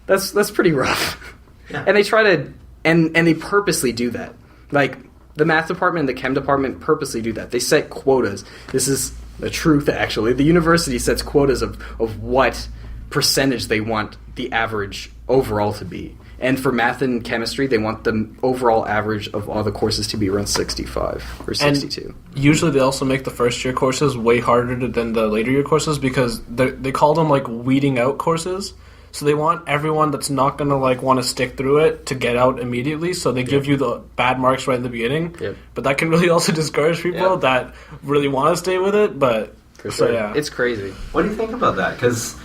that's pretty rough. Yeah. And they try to, and they purposely do that. Like the math department and the chem department purposely do that. They set quotas. This is the truth, actually. The university sets quotas of what percentage they want the average overall to be. And for math and chemistry, they want the overall average of all the courses to be around 65 or 62. And usually they also make the first year courses way harder than the later year courses, because they call them like weeding out courses. So they want everyone that's not going to like want to stick through it to get out immediately. So they give you the bad marks right in the beginning. Yep. But that can really also discourage people that really want to stay with it. But for sure, it's crazy. What do you think about that? Because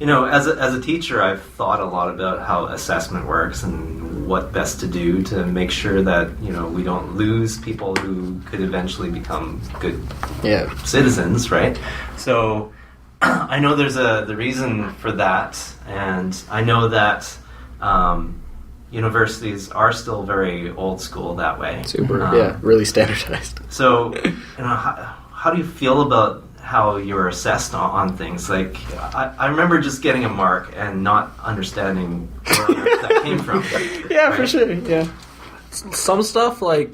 as a teacher, I've thought a lot about how assessment works and what best to do to make sure that we don't lose people who could eventually become good citizens, right? So I know there's the reason for that, and I know that universities are still very old school that way. Super, really standardized. So, how do you feel about how you're assessed on things? Like, I remember just getting a mark and not understanding where that came from. Yeah, right? For sure, yeah. Some stuff, like,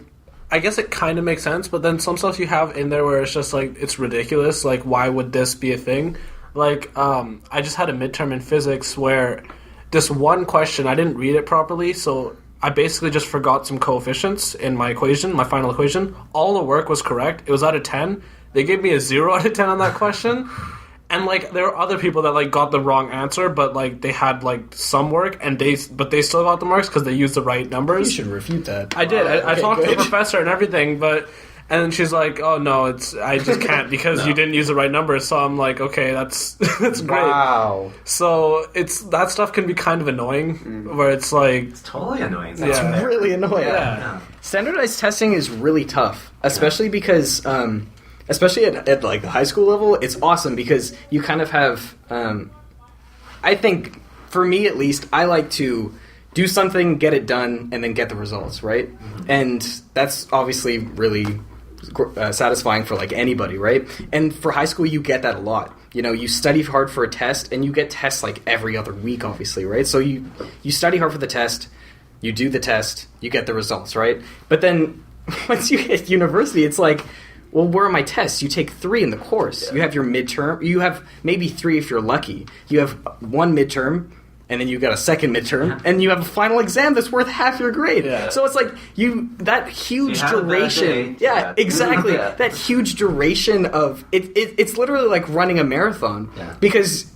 I guess it kind of makes sense, but then some stuff you have in there where it's just, like, it's ridiculous. Like, why would this be a thing? Like, I just had a midterm in physics where this one question, I didn't read it properly, so I basically just forgot some coefficients in my equation, my final equation. All the work was correct. It was out of 10. They gave me a 0 out of 10 on that question. And, like, there were other people that, like, got the wrong answer, but, like, they had, like, some work, but they still got the marks because they used the right numbers. You should refute that. I did. I talked to the professor and everything, and then she's like, oh, no, I just can't because you didn't use the right numbers. So I'm like, okay, that's great. Wow. So that stuff can be kind of annoying, where it's like... It's totally annoying. That's really annoying. Yeah. Standardized testing is really tough, especially because... especially at like the high school level, it's awesome because you kind of have, I think, for me at least, I like to do something, get it done, and then get the results, right? Mm-hmm. And that's obviously really satisfying for like anybody, right? And for high school, you get that a lot. You study hard for a test, and you get tests like every other week, obviously, right? So you study hard for the test, you do the test, you get the results, right? But then once you hit university, it's like... Well, where are my tests? You take 3 in the course. Yeah. You have your midterm. You have maybe 3 if you're lucky. You have one midterm, and then you got a second midterm, and you have a final exam that's worth half your grade. Yeah. So it's like that huge duration. Yeah, exactly. Yeah. That huge duration of it. It's literally like running a marathon because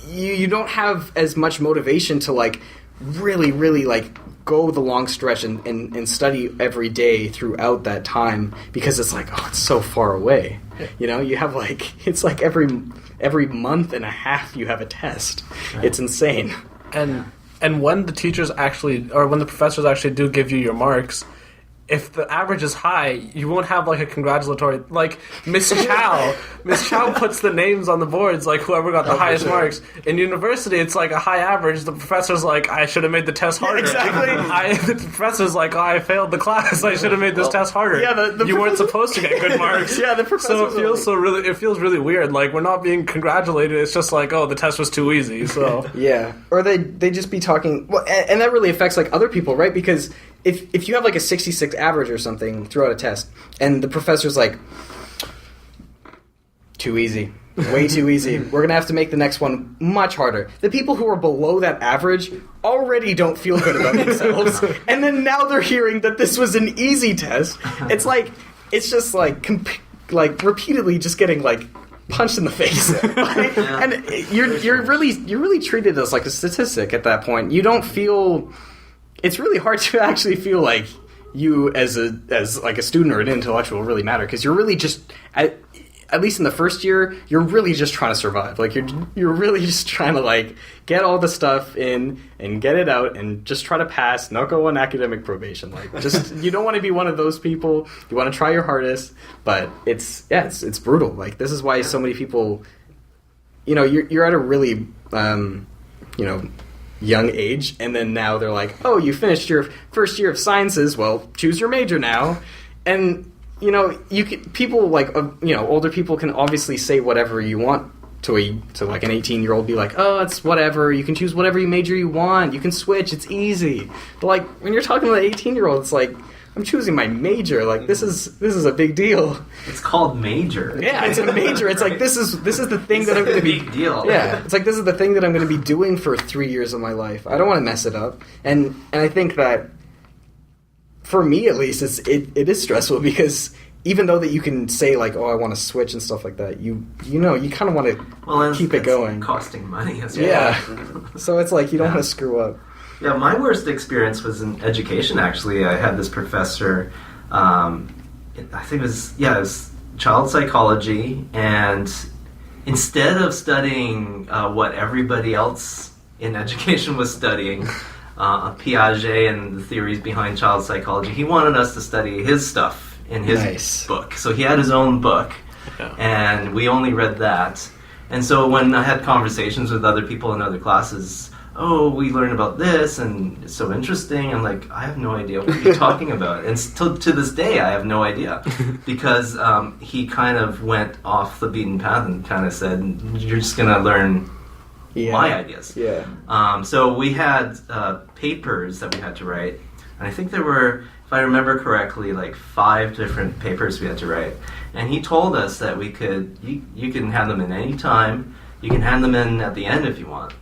you don't have as much motivation to like really, really like go the long stretch and study every day throughout that time because it's like, oh, it's so far away. You have like, it's like every month and a half you have a test. Right. It's insane. And when the teachers actually, or when the professors actually do give you your marks, if the average is high, you won't have like a congratulatory, like Miss Chow puts the names on the boards, like whoever got the highest marks. In university, it's like a high average. The professor's like, I should have made the test harder. Exactly. The professor's like, oh, I failed the class. I should have made this test harder. Yeah, you weren't supposed to get good marks. Yeah, the professor. So it feels really weird. Like we're not being congratulated. It's just like, oh, the test was too easy. So yeah, or they just be talking. Well, and that really affects like other people, right? Because if you have like a 66 average or something throughout a test, and the professor's like, too easy, way too easy, we're gonna have to make the next one much harder. The people who are below that average already don't feel good about themselves, and then now they're hearing that this was an easy test. It's like, it's just like like repeatedly just getting like punched in the face, and you're really treated as like a statistic at that point. You don't feel. It's really hard to actually feel like you as like a student or an intellectual really matter, because you're really just at least in the first year, you're really just trying to survive. Like you're really just trying to like get all the stuff in and get it out and just try to pass, not go on academic probation. Like just you don't want to be one of those people. You want to try your hardest, but it's brutal. Like this is why so many people, you're at a really young age, and then now they're like, oh, you finished your first year of sciences, well, choose your major now. And people like older people can obviously say whatever you want to like an 18-year-old, be like, oh, it's whatever, you can choose whatever major you want, you can switch, it's easy. But like when you're talking to an 18-year-old, it's like, I'm choosing my major. Like this is a big deal. It's called major. Yeah, it's a major. It's like this is the thing that I'm going to be. Big deal. Yeah, it's like this is the thing that I'm going to be doing for 3 years of my life. I don't want to mess it up. And I think that for me at least, it is stressful, because even though that you can say like, oh, I want to switch and stuff like that, you kind of want to keep it going. Costing money as well. Yeah. So it's like you don't want to screw up. Yeah, my worst experience was in education, actually. I had this professor, I think it was child psychology, and instead of studying what everybody else in education was studying, Piaget and the theories behind child psychology, he wanted us to study his stuff in his book. So he had his own book, and we only read that. And so when I had conversations with other people in other classes, oh, we learned about this, and it's so interesting. I'm like, I have no idea what you're talking about. And still to this day, I have no idea. Because he kind of went off the beaten path and kind of said, you're just going to learn my ideas. Yeah. So we had papers that we had to write. And I think there were, if I remember correctly, like 5 different papers we had to write. And he told us that we could, you can hand them in any time. You can hand them in at the end if you want.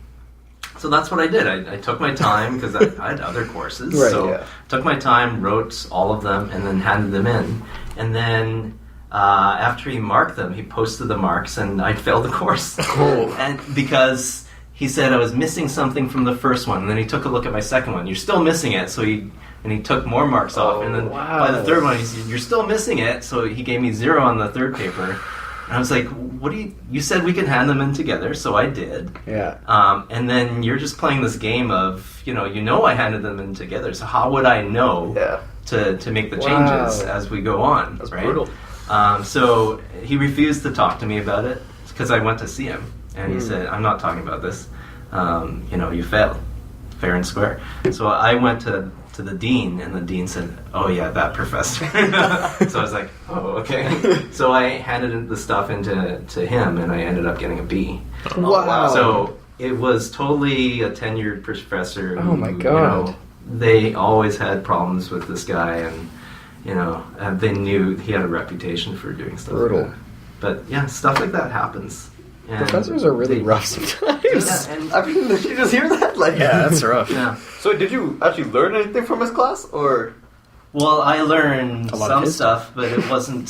So that's what I did. I took my time, because I had other courses. Took my time, wrote all of them, and then handed them in. And then after he marked them, he posted the marks, and I failed the course. Cool. And because he said I was missing something from the first one, and then he took a look at my second one. You're still missing it, so he took more marks off. And then by the third one, he said, you're still missing it, so he gave me 0 on the third paper. And I was like, what you said we could hand them in together, so I did. Yeah. And then you're just playing this game of, I handed them in together, so how would I know to make the changes as we go on? That's right? brutal. So he refused to talk to me about it, because I went to see him. And he said, I'm not talking about this. You failed. Fair and square. So I went to the dean, and the dean said, oh yeah, that professor. So I was like, oh, okay. So I handed the stuff to him, and I ended up getting a B. Wow. So it was totally a tenured professor. Oh my God. They always had problems with this guy, and they knew he had a reputation for doing stuff Brutal. like that. But yeah, stuff like that happens. And Professors are really rough sometimes. Yeah, and I mean, did you just hear that? Like, Yeah, that's rough. yeah. So did you actually learn anything from his class, or? Well, I learned A lot of some his stuff, but it wasn't,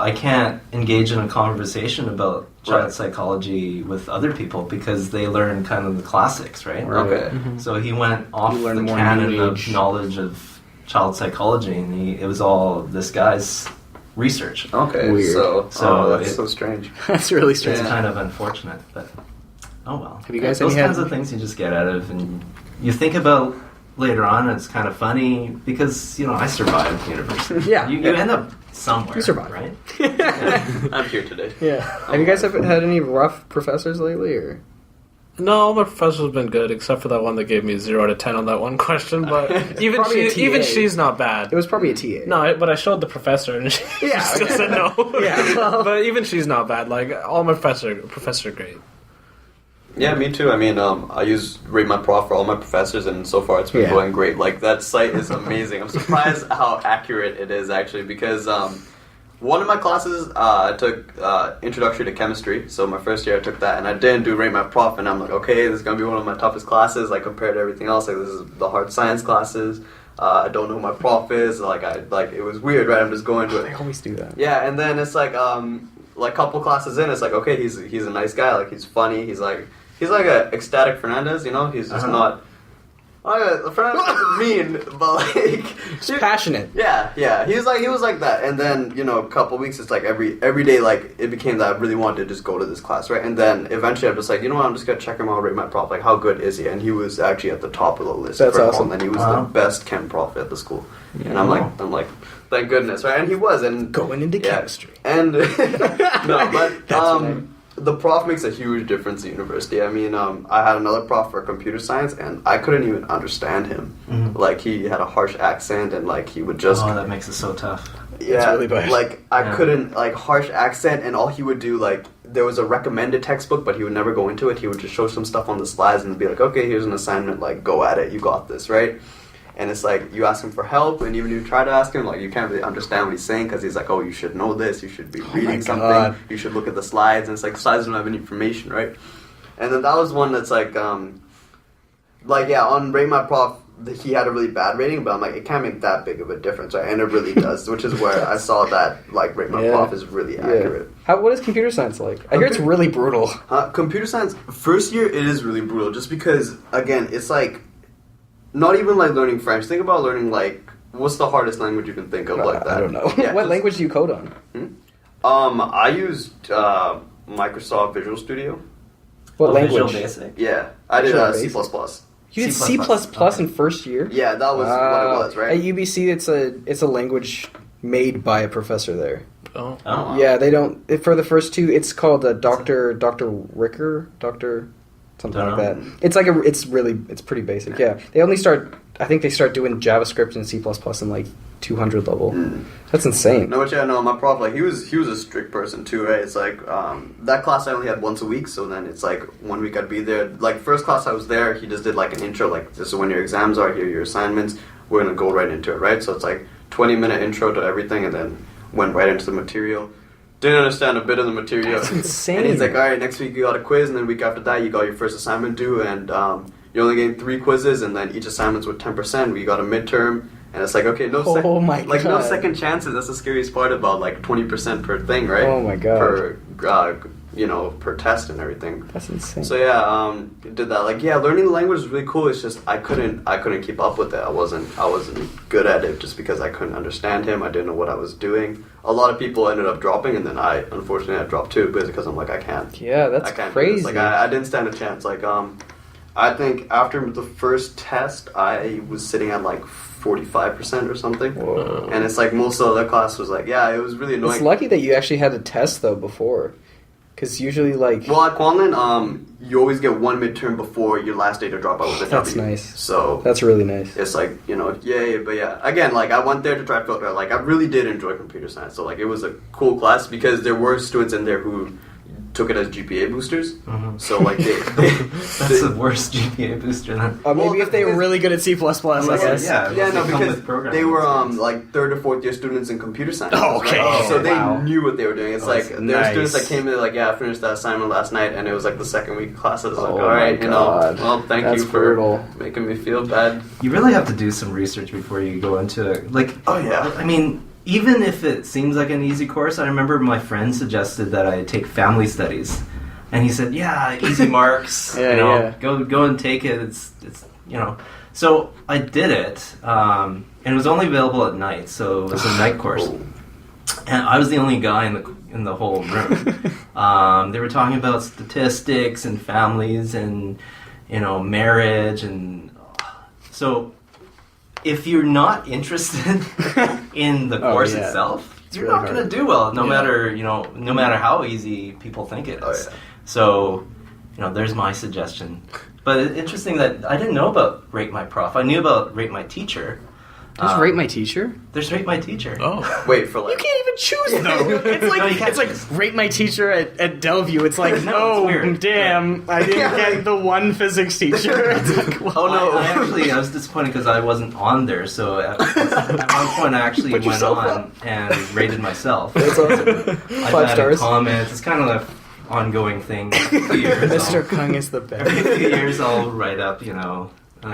I can't engage in a conversation about child psychology with other people, because they learn kind of the classics, right? Okay. So he went off You learn the more canon New of Age. knowledge of child psychology, and it was all this guy's research. Okay. Weird. So that's so strange. That's really strange. It's kind of unfortunate, but oh well. Have you guys Those any kinds of things you just get out of, and you think about later on. And it's kind of funny because I survived university. Yeah. you end up somewhere. You survive. right? I'm here today. Yeah. Have you guys had any rough professors lately, or? No, all my professors have been good, except for that one that gave me 0 out of 10 on that one question. But even Probably a TA. she's not bad. It was probably a TA. No, but I showed the professor, and she still said no. Yeah, well. But even she's not bad. Like all my professors are great. Yeah, me too. I mean, I use Rate My Prof for all my professors, and so far it's been going great. Like, that site is amazing. I'm surprised how accurate it is, actually, because one of my classes, I took Introductory to Chemistry, so my first year I took that, and I didn't do Rate My Prof, and I'm like, okay, this is going to be one of my toughest classes, like, compared to everything else. Like, this is the hard science classes. I don't know who my prof is. Like it was weird, right? I'm just going to it. I always do that. Yeah, and then it's like couple classes in, it's like, okay, he's a nice guy. Like he's funny. He's like a ecstatic Fernandez. You know, he's just not. Fernandez isn't mean, but like he's passionate. Yeah. He was like that, and then a couple weeks, it's like every day, like it became that I really wanted to just go to this class, right? And then eventually, I'm just like, what, I'm just gonna check him out, rate my prof, like how good is he? And he was actually at the top of the list. That's for awesome. And he was the best chem prof at the school, and I'm like, thank goodness, right? And he was, and going into chemistry, and no, but the prof makes a huge difference at university. I mean, I had another prof for computer science, and I couldn't even understand him. Mm-hmm. Like, he had a harsh accent, and, like, he would just... Oh, that makes it so tough. Yeah, really bad. Like, I couldn't, like, harsh accent, and all he would do, like, there was a recommended textbook, but he would never go into it. He would just show some stuff on the slides and be like, okay, here's an assignment, like, go at it, you got this, right? And it's like, you ask him for help, and even if you try to ask him, like, you can't really understand what he's saying, because he's like, oh, you should know this, you should be reading something, you should look at the slides, and it's like, the slides don't have any information, right? And then that was one that's like, on Rate My Prof, he had a really bad rating, but I'm like, it can't make that big of a difference, right? And it really does, which is where I saw that, like, Rate My Prof is really accurate. What is computer science like? I hear it's really brutal. Computer science, first year, it is really brutal, just because, again, it's like, not even like learning French. Think about learning like, what's the hardest language you can think of like that? I don't know. Yeah, what language do you code on? I used Microsoft Visual Studio. What language? Visual Basic? Yeah, I did C++. You did C++ in first year? Yeah, that was what it was, right? At UBC, it's a language made by a professor there. Oh. Yeah, they don't... For the first two, it's called Dr. Ricker? Something like that. It's like it's pretty basic. Yeah, I think they start doing JavaScript and C++ in like 200 level. That's insane. No, my prof, like he was a strict person too, right? It's like that class I only had once a week, so then it's like 1 week I'd be there. Like first class I was there, he just did like an intro, like this is when your exams are, here are your assignments. We're gonna go right into it, right? So it's like 20-minute intro to everything, and then went right into the material. Didn't understand a bit of the material. That's insane. And he's like, all right, next week you got a quiz, and then week after that you got your first assignment due, and you're only getting 3 quizzes, and then each assignment's with 10%. We got a midterm, and it's like, okay, no second chances. That's the scariest part about like 20% per thing, right? Oh my god. Per test and everything. That's insane. So yeah, did that. Like learning the language was really cool. It's just I couldn't keep up with it. I wasn't good at it just because I couldn't understand him. I didn't know what I was doing. A lot of people ended up dropping, and then I dropped too because I'm like I can't. Yeah, that's crazy. Like I didn't stand a chance. Like I think after the first test I was sitting at like 45% or something. Whoa. And it's like most of the class was like, it was really annoying. It's lucky that you actually had a test though before. Because usually, like... Well, at Kwanlin, you always get one midterm before your last day to drop out with a W. That's nice. So... That's really nice. It's like, yay, but yeah. Again, like, I went there to try to filter. Like, I really did enjoy computer science. So, like, it was a cool class because there were students in there who took it as GPA boosters. Mm-hmm. So, like, they That's the worst GPA booster then. Maybe if they were really good at C++, I guess. Because they were, like, 3rd or 4th year students in computer science. Oh, okay. Right? So they knew what they were doing. It's like, there were students that came in, like, I finished that assignment last night, and it was, like, the second week of class. I was like, all right, well, thank you for making me feel bad. You really have to do some research before you go into it. Like, I mean... Even if it seems like an easy course, I remember my friend suggested that I take family studies, and he said, "Yeah, easy marks. Go and take it. It's So I did it, and it was only available at night, so it was a night course, and I was the only guy in the whole room. They were talking about statistics and families and marriage, and so. If you're not interested in the course itself, you're not going to do well, no matter how easy people think it is. Oh, yeah. So, there's my suggestion. But it's interesting that I didn't know about Rate My Prof. I knew about Rate My Teacher. There's Rate My Teacher? There's Rate My Teacher. Oh. Wait, for like... You can't even choose, though. It's like Rate My Teacher at Delview. It's like, damn, I didn't get the one physics teacher. It's like, oh, no. I was disappointed because I wasn't on there, so at one point I actually went on and rated myself. That's awesome. 5 stars. Comments. It's kind of an ongoing thing. Every few years, Mr. Kung is the best. Every few years I'll write up,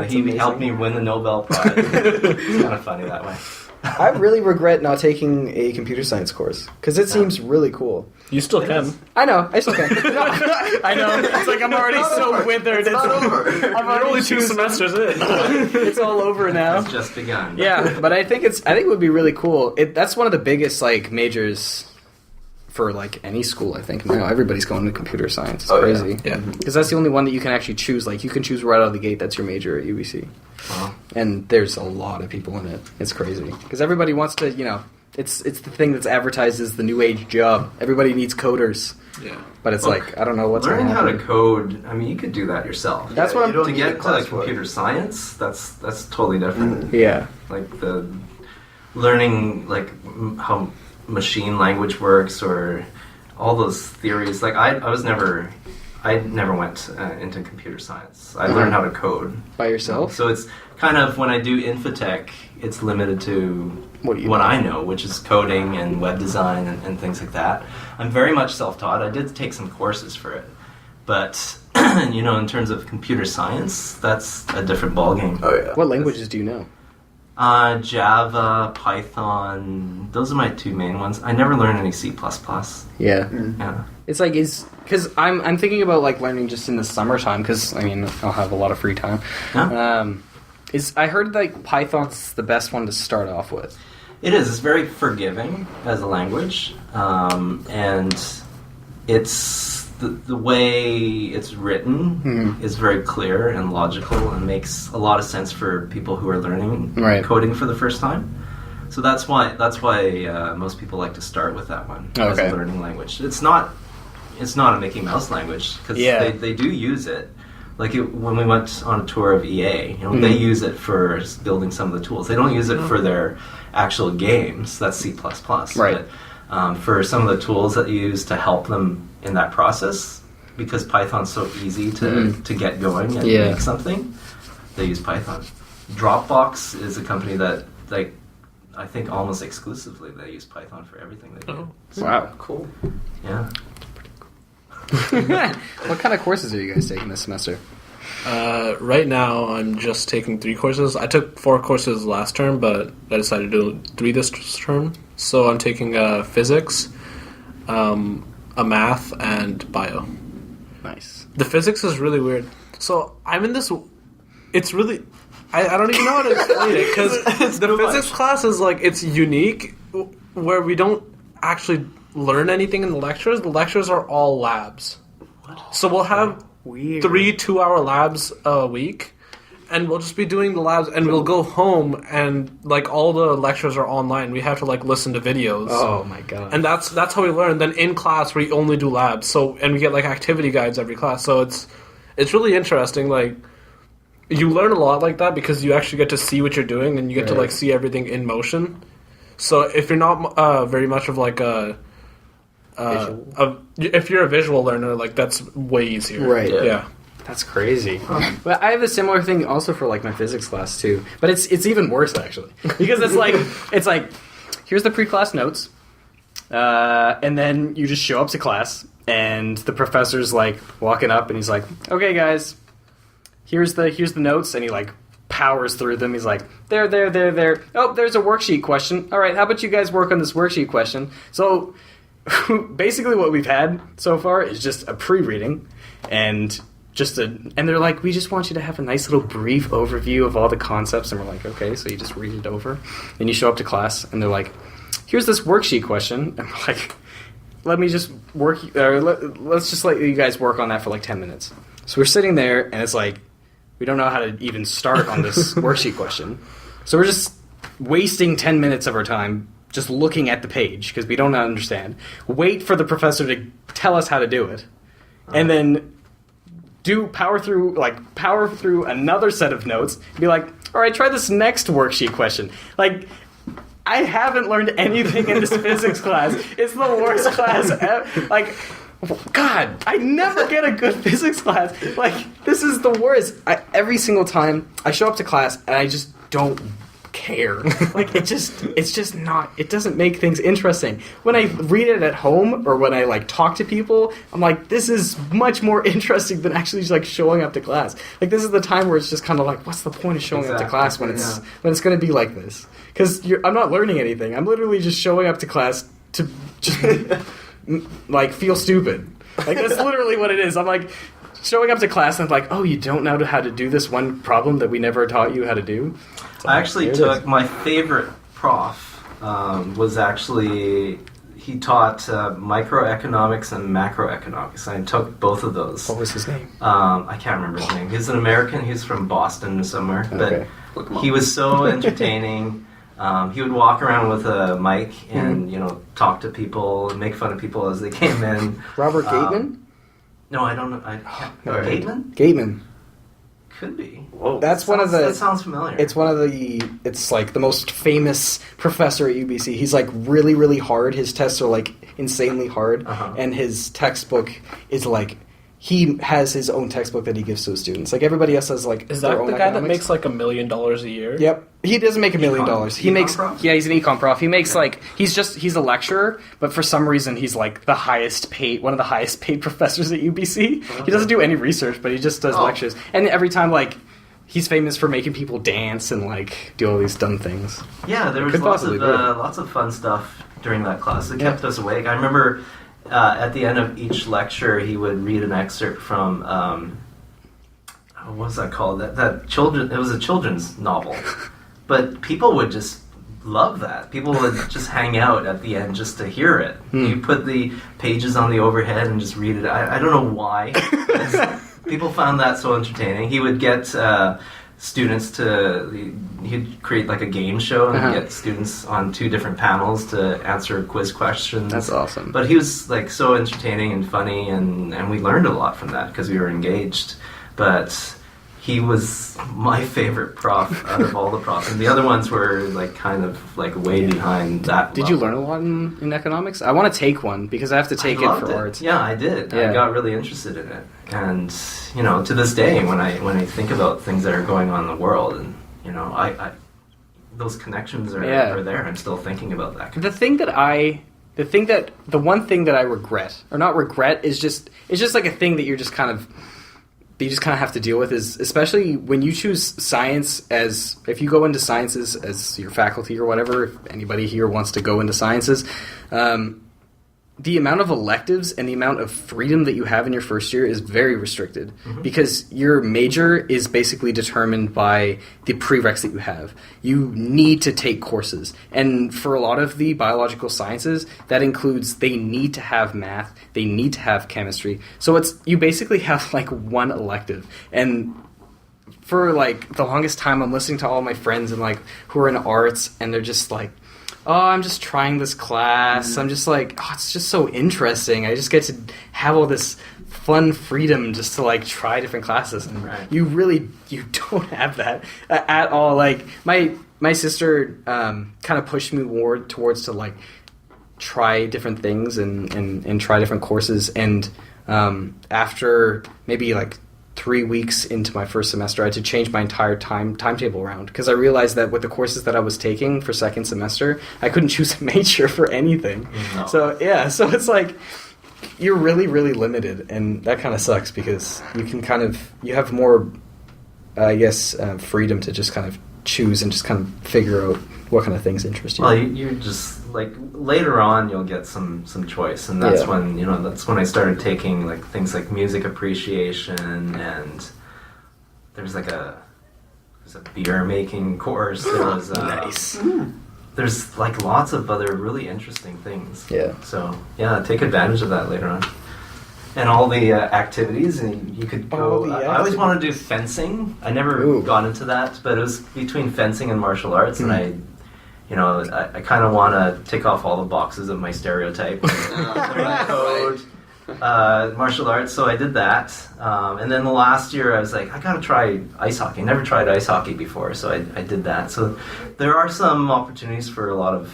He helped me win the Nobel Prize. It's kind of funny that way. I really regret not taking a computer science course because it seems really cool. You still can. I know, I still can. I know. It's like I'm already so withered. It's not over. I'm already Only 2 semesters in. It's all over now. It's just begun. Yeah, but I think it would be really cool. That's one of the biggest like majors for like any school. I think now everybody's going to computer science. It's crazy. Yeah. Because that's the only one that you can actually choose. Like you can choose right out of the gate. That's your major at UBC. Wow. And there's a lot of people in it. It's crazy because everybody wants to. It's the thing that's advertised as the new age job. Everybody needs coders. Yeah. But it's like I don't know what's learning gonna how to happen. code. I mean, you could do that yourself. That's what I'm you don't to need get a to class like for it. computer science. That's totally different. Yeah. Like the learning like how machine language works or all those theories. Like I never went into computer science. I learned how to code By yourself. So it's kind of when I do infotech, it's limited to What I know, which is coding and web design and things like that. I'm very much self-taught. I did take some courses for it, but in terms of computer science, that's a different ballgame. Oh yeah. What languages do you know? Java, Python. Those are my 2 main ones. I never learned any C++. Yeah. Yeah. It's like because I'm thinking about like learning just in the summertime because I mean I'll have a lot of free time. Yeah. I heard like Python's the best one to start off with. It is. It's very forgiving as a language, and it's the way it's written is very clear and logical and makes a lot of sense for people who are learning coding for the first time. So that's why most people like to start with that one as a learning language. It's not a Mickey Mouse language because they do use it. Like when we went on a tour of EA, they use it for building some of the tools. They don't use it for their actual games. That's C++. Right. But for some of the tools that you use to help them in that process, because Python's so easy to get going and make something, they use Python. Dropbox is a company that, like, I think almost exclusively they use Python for everything they do. Oh. Wow, cool. Yeah. What kind of courses are you guys taking this semester? Right now, I'm just taking 3 courses. I took 4 courses last term, but I decided to do 3 this term. So I'm taking physics, a math, and bio. Nice. The physics is really weird. So I'm in this. It's really. I don't even know how to explain it because the physics class is like it's unique, where we don't actually learn anything in the lectures. The lectures are all labs. So we'll have 3 2-hour labs a week, and we'll just be doing the labs, and we'll go home, and like all the lectures are online. We have to like listen to videos. Oh my god! And that's how we learn. Then in class we only do labs. So and we get like activity guides every class. So it's really interesting. Like you learn a lot like that because you actually get to see what you're doing, and you get to like see everything in motion. So if you're not very much of like if you're a visual learner, like that's way easier. Right. Yeah. That's crazy. But I have a similar thing also for like my physics class too. But it's even worse actually because it's like here's the pre-class notes, and then you just show up to class and the professor's like walking up and he's like, okay guys, here's the notes, and he like powers through them. He's like, there. Oh, there's a worksheet question. All right, how about you guys work on this worksheet question? So basically what we've had so far is just a pre-reading and they're like, we just want you to have a nice little brief overview of all the concepts, and we're like, okay, so you just read it over. Then you show up to class and they're like, here's this worksheet question, and we're like, let's just let you guys work on that for like 10 minutes. So we're sitting there and it's like, we don't know how to even start on this worksheet question. So we're just wasting 10 minutes of our time just looking at the page because we don't understand. Wait for the professor to tell us how to do it. And then power through another set of notes and be like, all right, try this next worksheet question. Like, I haven't learned anything in this physics class. It's the worst class ever. Like, God, I never get a good physics class. Like, this is the worst. Every single time I show up to class and I just don't care. Like it's just not. It doesn't make things interesting. When I read it at home or when I like talk to people, I'm like, this is much more interesting than actually just like showing up to class. Like this is the time where it's just kind of like, what's the point of showing up to class when it's going to be like this? Because I'm not learning anything. I'm literally just showing up to class to just like feel stupid. Like that's literally what it is. I'm like showing up to class and I'm like, oh, you don't know how to do this one problem that we never taught you how to do? So I actually took my favorite prof was actually he taught microeconomics and macroeconomics. I took both of those. What was his name? I can't remember his name. He's an American. He's from Boston somewhere. Okay. But he was so entertaining. He would walk around with a mic and talk to people and make fun of people as they came in. Robert Gateman? No, I don't know. Gateman? Gateman. Could be. Whoa. That sounds familiar. It's like the most famous professor at UBC. He's like really, really hard. His tests are like insanely hard. And his textbook is like, he has his own textbook that he gives to his students. Like everybody else has like is that their own the guy economics. that makes like $1 million a year? Yep. He doesn't make $1 million. He makes prof? he's an econ prof. He makes like he's a lecturer, but for some reason he's like one of the highest paid professors at UBC. Okay. He doesn't do any research, but he just does lectures. And every time like he's famous for making people dance and like do all these dumb things. Yeah, there was lots of fun stuff during that class. It kept us awake. I remember at the end of each lecture, he would read an excerpt from what was that called? That children. It was a children's novel, but people would just love that. People would just hang out at the end just to hear it. You put the pages on the overhead and just read it. I don't know why. People found that so entertaining. He would get students he'd create like a game show and get students on 2 different panels to answer quiz questions. That's awesome. But he was like so entertaining and funny, and we learned a lot from that because we were engaged. But he was my favorite prof out of all the profs, and the other ones were like kind of like way behind that. Did you learn a lot in economics? I want to take one because I have to take it for arts. Yeah, I did. Yeah. I got really interested in it, and to this day, when I think about things that are going on in the world, and I those connections are there. I'm still thinking about that. The one thing that I regret, or not regret, is just like a thing that you just kind of have to deal with, is especially when you choose science if you go into sciences as your faculty or whatever, if anybody here wants to go into sciences, the amount of electives and the amount of freedom that you have in your first year is very restricted because your major is basically determined by the prereqs that you have. You need to take courses. And for a lot of the biological sciences, that includes they need to have math, they need to have chemistry. So you basically have like one elective. And for like the longest time, I'm listening to all my friends and like who are in arts, and they're just like, oh, I'm just trying this class. I'm just like, oh, it's just so interesting. I just get to have all this fun freedom just to like try different classes. And you don't have that at all. Like my sister kind of pushed me more towards to like try different things and try different courses. And after maybe like 3 weeks into my first semester, I had to change my entire timetable around because I realized that with the courses that I was taking for second semester, I couldn't choose a major for anything. No. So it's like you're really, really limited, and that kind of sucks because you have more, I guess, freedom to just kind of choose and just kind of figure out what kind of things interest you. Well, you just like later on you'll get some choice, and that's when I started taking like things like music appreciation, and there's a beer making course. There was nice. There's like lots of other really interesting things. Yeah. So take advantage of that later on. And all the activities, and you could go. I always wanted to do fencing. I never got into that, but it was between fencing and martial arts, and I kind of want to tick off all the boxes of my stereotype. Code, martial arts, so I did that. And then the last year, I was like, I gotta try ice hockey. I never tried ice hockey before, so I did that. So there are some opportunities for a lot of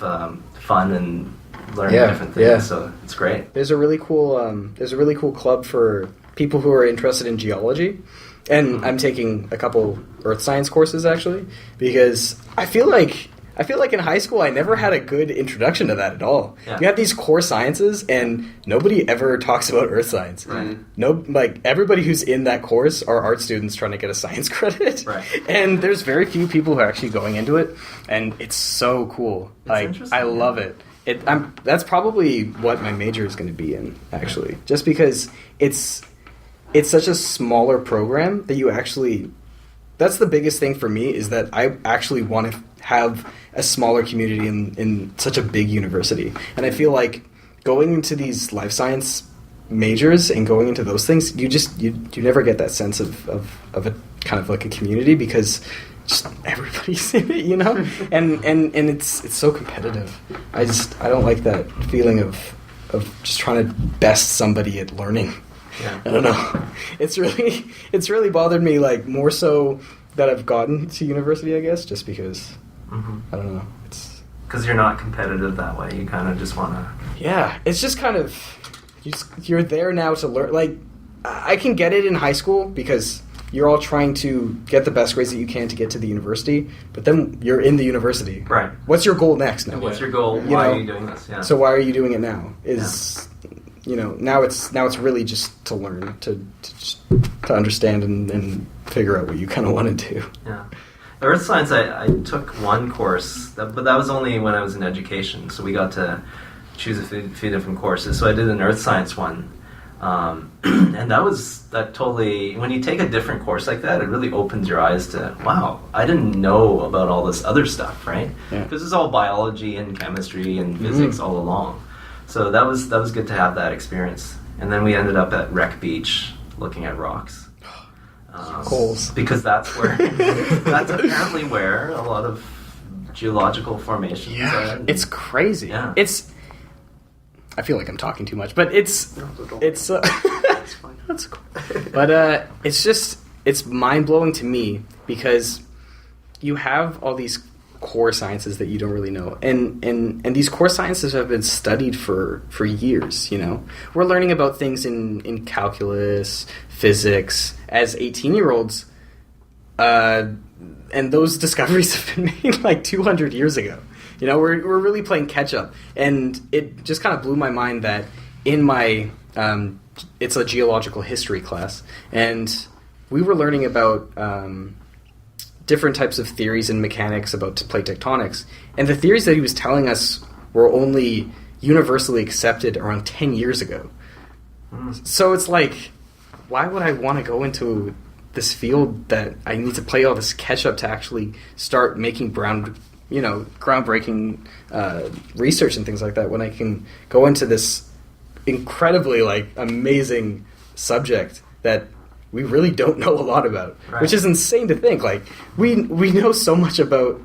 fun and learning different things, so it's great. There's a really cool club for people who are interested in geology. And I'm taking a couple earth science courses, actually, because I feel like in high school I never had a good introduction to that at all. Yeah. You have these core sciences, and nobody ever talks about earth science. Right. No, like everybody who's in that course are art students trying to get a science credit. Right. And there's very few people who are actually going into it, and it's so cool. Like interesting, I love it. That's probably what my major is going to be in, actually, just because it's such a smaller program that you actually. That's the biggest thing for me, is that I actually want to have a smaller community in such a big university. And I feel like going into these life science majors and going into those things, you never get that sense of a kind of like a community, because just everybody's in it, you know? and it's so competitive. I don't like that feeling of just trying to best somebody at learning. Yeah. I don't know. It's really bothered me, like, more so that I've gotten to university, I guess, just because, I don't know. It's Because you're not competitive that way. You kind of just want to... Yeah, it's just kind of, you're there now to learn. Like, I can get it in high school because you're all trying to get the best grades that you can to get to the university, but then you're in the university. Right. What's your goal next now? What's your goal? You Why know? are you doing this? Yeah. So why are you doing it now? You know, now it's really just to learn, to understand and figure out what you kind of want to do. Yeah. Earth science, I took one course, but that was only when I was in education, so we got to choose a few different courses. So I did an earth science one, and that totally, when you take a different course like that, it really opens your eyes to, wow, I didn't know about all this other stuff, right? Yeah. Because it's all biology and chemistry and physics all along. So that was good to have that experience. And then we ended up at Wreck Beach looking at rocks. Holes. Because that's where that's apparently where a lot of geological formations are. It's crazy. Yeah. I feel like I'm talking too much, but it's fine. that's cool. But it's mind blowing to me, because you have all these core sciences that you don't really know, and these core sciences have been studied for years. You know, we're learning about things in calculus, physics as 18-year-olds, and those discoveries have been made like 200 years ago. You know, we're really playing catch up, and it just kind of blew my mind that in my it's a geological history class, and we were learning about different types of theories in mechanics about plate tectonics, and the theories that he was telling us were only universally accepted around 10 years ago. So it's like, why would I want to go into this field that I need to play all this catch up to actually start making groundbreaking research and things like that, when I can go into this incredibly amazing subject that we really don't know a lot about, right. Which is insane to think. Like, we know so much about,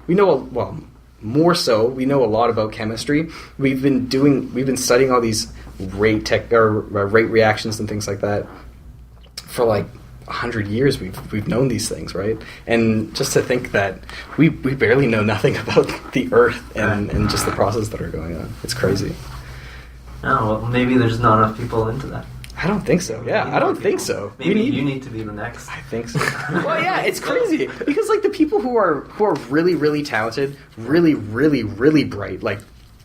more so, we know a lot about chemistry. We've been studying all these rate reactions and things like that for 100 years. We've known these things, right? And just to think that we barely know nothing about the Earth and just the processes that are going on. It's crazy. Oh, well, maybe there's not enough people into that. I don't think so. Yeah, I don't think so. Maybe you need to be the next. I think so. Well, yeah, it's crazy because the people who are really, really talented, really, really, really bright,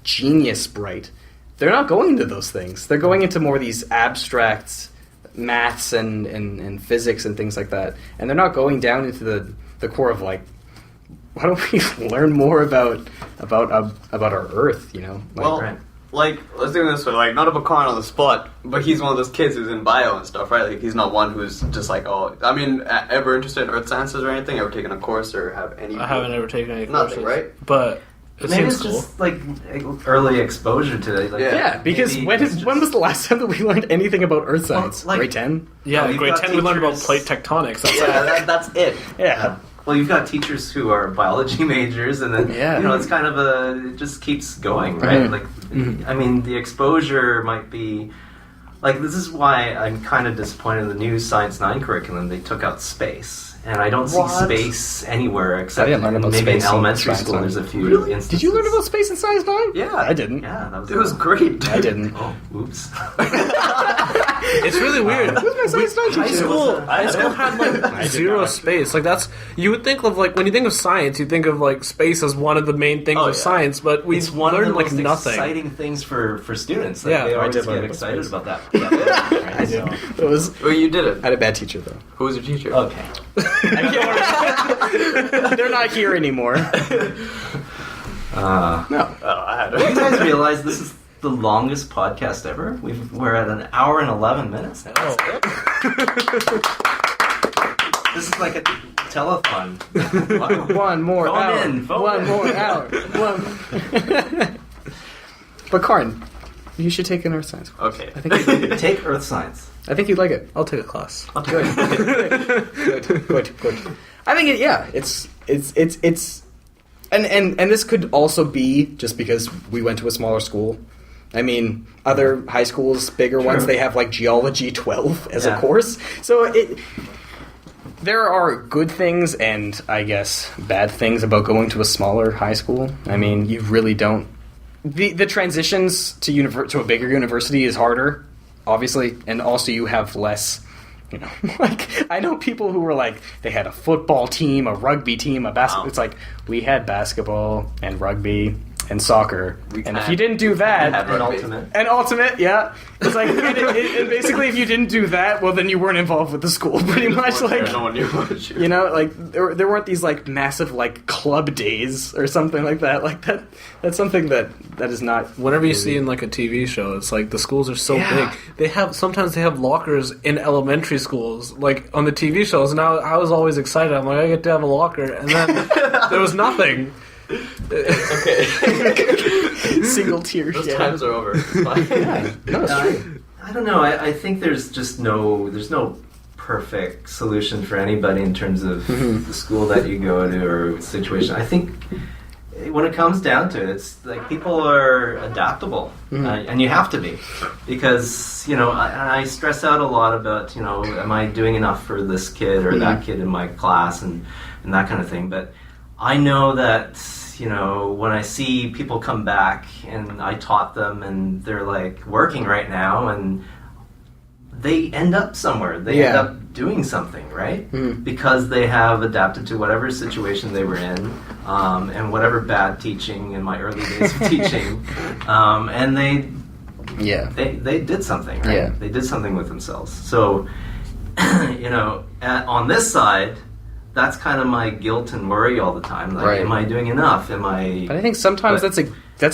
genius bright, they're not going into those things. They're going into more of these abstract maths and physics and things like that, and they're not going down into the core of why don't we learn more about our Earth? You know. Right. Let's do this way, not to put Karan on the spot, but he's one of those kids who's in bio and stuff, right? He's not one who's just ever interested in earth sciences or anything, ever taken a course or have any... I haven't ever taken any courses. Nothing, right? But it Maybe seems it's cool. just early exposure to it. Yeah, because when was the last time that we learned anything about earth science? Grade 10? Yeah, you've grade got 10 we learned about teachers- plate tectonics. That's That's it. Yeah. Well, you've got teachers who are biology majors, and then it's kind of it just keeps going, right? I mean, the exposure might be this is why I'm kind of disappointed in the new Science 9 curriculum. They took out space, and I don't see space anywhere except didn't learn about maybe in space in elementary Science school. 9. There's a few instances. Did you learn about space in Science 9? Yeah. I didn't. Yeah, that was It was great. I didn't. Oh, oops. It's really weird. High school had like zero space. Like that's you would think of like when you think of science, you think of like space as one of it main things of science, but we learned like nothing. Exciting things for students. Like, they always get excited about that. I did. It was. Oh, you did it. I had a bad teacher though. Who was your teacher? Okay. They're not here anymore. No. I had Do you guys realize this is the longest podcast ever? We're at an hour and 11 minutes now. This is like a telethon. One more Phone hour. in, phone One in. more hour. But Karan, you should take an earth science course. Okay. I think Take Earth Science. you'd like it. I'll take a class. Good. I think it's and this could also be just because we went to a smaller school. I mean, other high schools, bigger ones, they have like Geology 12 as a course. So there are good things and I guess bad things about going to a smaller high school. I mean, you really don't. The transitions to a bigger university is harder, obviously, and also you have less. You know, like I know people who were like they had a football team, a rugby team, a basketball. Wow. It's like we had basketball and rugby and soccer, and if you didn't do that, An ultimate. yeah, it's like and basically if you didn't do that, well then you weren't involved with the school, pretty much. Like no one knew what you. you know, like there weren't these like massive like club days or something like that. Like that's something that is not. Whenever you see in like a TV show, it's like the schools are so big. Sometimes they have lockers in elementary schools, like on the TV shows. And I was always excited. I'm like, I get to have a locker, and then there was nothing. Okay. Single tier Those shit. times are over. It's fine. No, it's true. I don't know. I think there's just there's no perfect solution for anybody in terms of the school that you go to or situation. I think when it comes down to it, it's like people are adaptable, and you have to be, because I stress out a lot about am I doing enough for this kid or that kid in my class and that kind of thing. But I know that when I see people come back and I taught them and they're like working right now and they end up somewhere. They end up doing something, right? Because they have adapted to whatever situation they were in, and whatever bad teaching in my early days of teaching, and they did something, right? Yeah. They did something with themselves. So, on this side, that's kind of my guilt and worry all the time. Like, am I doing enough? Am I? But I think sometimes that's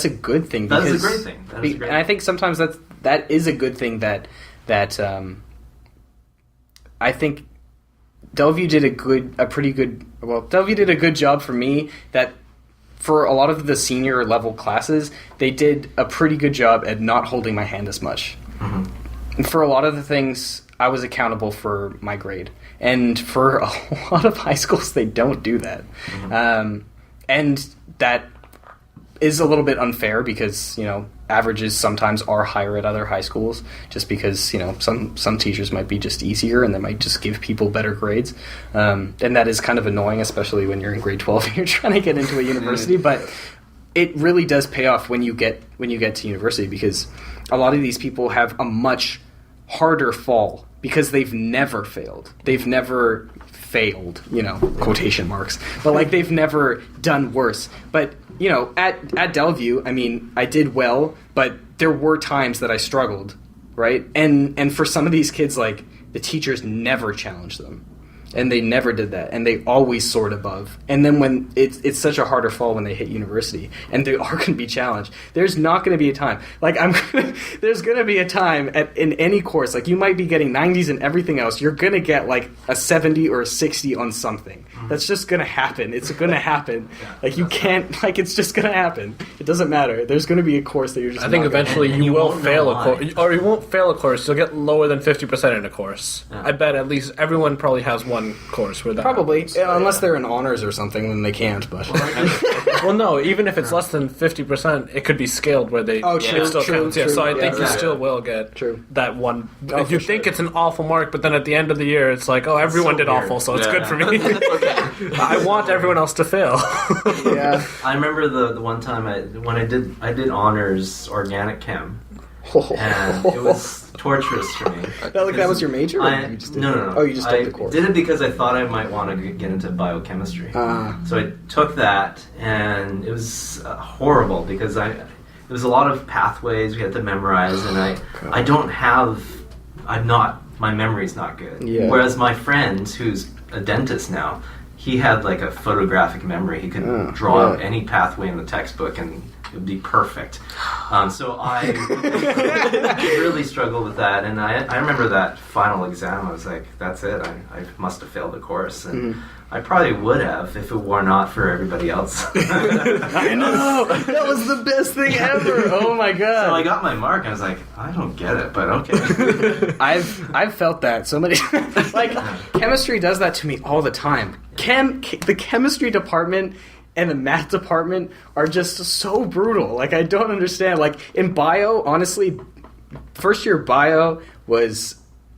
a good thing. That is a great thing. And I think sometimes that is a good thing that I think Delview did Delview did a good job for me. That for a lot of the senior level classes, they did a pretty good job at not holding my hand as much. And for a lot of the things, I was accountable for my grade. And for a lot of high schools, they don't do that. And that is a little bit unfair because, averages sometimes are higher at other high schools just because, some teachers might be just easier and they might just give people better grades. And that is kind of annoying, especially when you're in grade 12 and you're trying to get into a university. But it really does pay off when you get to university because a lot of these people have a much harder fall because they've never failed. They've never failed, quotation marks. But like they've never done worse. But, at Delview, I mean, I did well, but there were times that I struggled, right? And for some of these kids, like the teachers never challenged them. And they never did that, and they always soared above. And then when it's such a harder fall when they hit university, and they are going to be challenged, there's not going to be a time. Like there's going to be a time in any course. Like you might be getting 90s and everything else. You're going to get like a 70 or a 60 on something. That's just going to happen. It's going to happen. Like you can't. Like it's just going to happen. It doesn't matter. There's going to be a course that you're just. I think not gonna eventually you will fail a course, or you won't fail a course. You'll get lower than 50% in a course. I bet at least everyone probably has one course where that Probably, happens. unless they're in honors or something, then they can't. But Well, no, even if it's less than 50%, it could be scaled where they Oh, true, it still true, counts. Yeah, true. so I Yeah, think you right. still will get True. that one. Oh, If you for think sure. it's an awful mark, but then at the end of the year, it's like, oh, everyone so did weird. awful, so it's Yeah. good for me. I want everyone else to fail. yeah, I remember the one time when I did honors organic chem, and it was torturous for me. That was your major? Or you just did No. Oh, you just took the course. I did it because I thought I might want to get into biochemistry. So I took that, and it was horrible because there was a lot of pathways we had to memorize, and my memory's not good. Yeah. Whereas my friend, who's a dentist now, he had like a photographic memory. He could draw out any pathway in the textbook, and it would be perfect. So I really struggled with that, and I remember that final exam. I was like, "That's it. I must have failed the course." And I probably would have if it were not for everybody else. I know! That was the best thing ever! Oh my god! So I got my mark, and I was like, I don't get it, but okay. I've felt that so many like chemistry does that to me all the time. The chemistry department and the math department are just so brutal. Like, I don't understand. Like, in bio, honestly, first year bio was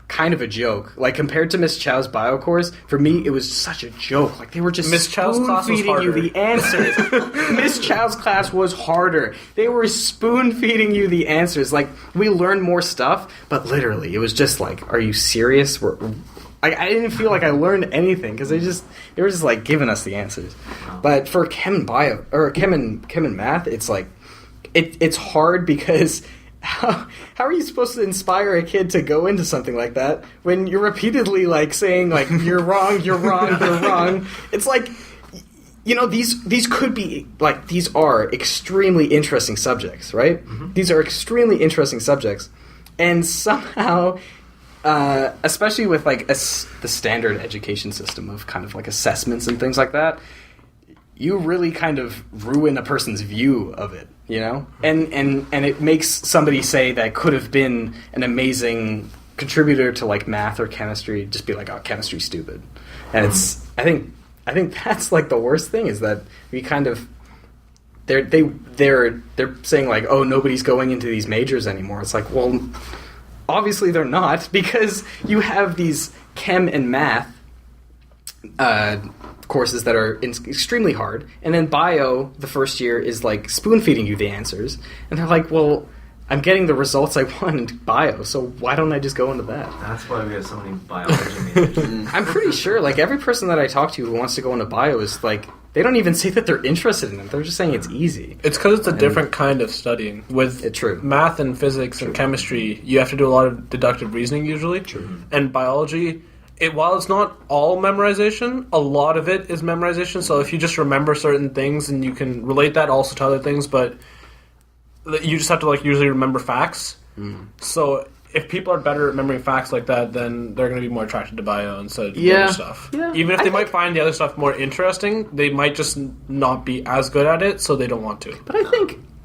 kind of a joke. Like, compared to Miss Chow's bio course, for me, it was such a joke. Like, they were just Miss Chow's class was spoon-feeding you harder. the answers. Miss Chow's class was harder. They were spoon-feeding you the answers. Like, we learned more stuff, but literally, it was just like, are you serious? I didn't feel like I learned anything because they were just like giving us the answers. But for chem and bio or chem and math, it's like it's hard because how are you supposed to inspire a kid to go into something like that when you're repeatedly like saying like you're wrong, you're wrong, you're wrong? It's like, you know, these could be like, these are extremely interesting subjects, right? Mm-hmm. These are extremely interesting subjects, and somehow. Especially with like the standard education system of kind of like assessments and things like that, you really kind of ruin a person's view of it, you know? And it makes somebody say that could have been an amazing contributor to like math or chemistry just be like, oh, chemistry's stupid. And it's I think that's like the worst thing is that we kind of they're saying like, oh, nobody's going into these majors anymore. It's like, well, obviously they're not, because you have these chem and math courses that are extremely hard, and then bio, the first year, is like spoon-feeding you the answers, and they're like, well, I'm getting the results I want in bio, so why don't I just go into that? That's why we have so many biology majors. I'm pretty sure, like, every person that I talk to who wants to go into bio is like, they don't even say that they're interested in it. They're just saying it's easy. It's because it's a different kind of studying. With true. Math and physics and chemistry, you have to do a lot of deductive reasoning usually. True. And biology, while it's not all memorization, a lot of it is memorization. So if you just remember certain things, and you can relate that also to other things, but you just have to like usually remember facts. So if people are better at remembering facts like that, then they're going to be more attracted to bio instead of the other stuff. Yeah. Even if they might find the other stuff more interesting, they might just not be as good at it, so they don't want to. But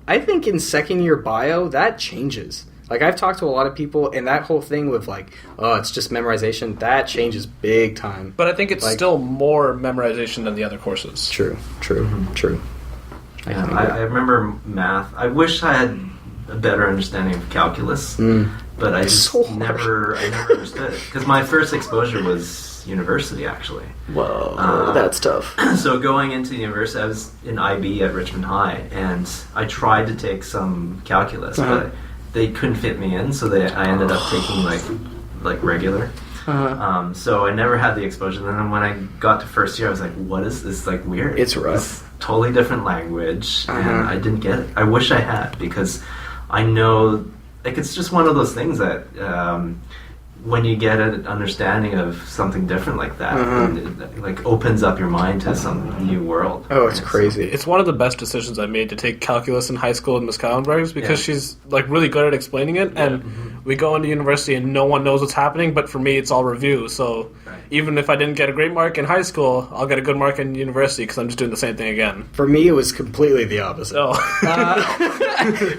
I think in second year bio, that changes. Like, I've talked to a lot of people, and that whole thing with like, oh, it's just memorization, that changes big time. But I think it's still more memorization than the other courses. True. Yeah, I remember math. I wish I had a better understanding of calculus, but I just so hard. never understood it. Because my first exposure was university, actually. Whoa, that's tough. So going into university, I was in IB at Richmond High, and I tried to take some calculus, but they couldn't fit me in, so I ended up taking like regular. So I never had the exposure. And then when I got to first year, I was like, what is this? Like, weird. It's rough. It's totally different language, and I didn't get it. I wish I had, because I know, like, it's just one of those things that when you get an understanding of something different like that, it like opens up your mind to some new world. Oh, it's crazy. It's one of the best decisions I made to take calculus in high school with Miss Kallenberg's, because she's like really good at explaining it, and we go into university and no one knows what's happening, but for me it's all review, so even if I didn't get a great mark in high school, I'll get a good mark in university because I'm just doing the same thing again. For me, it was completely the opposite. Oh.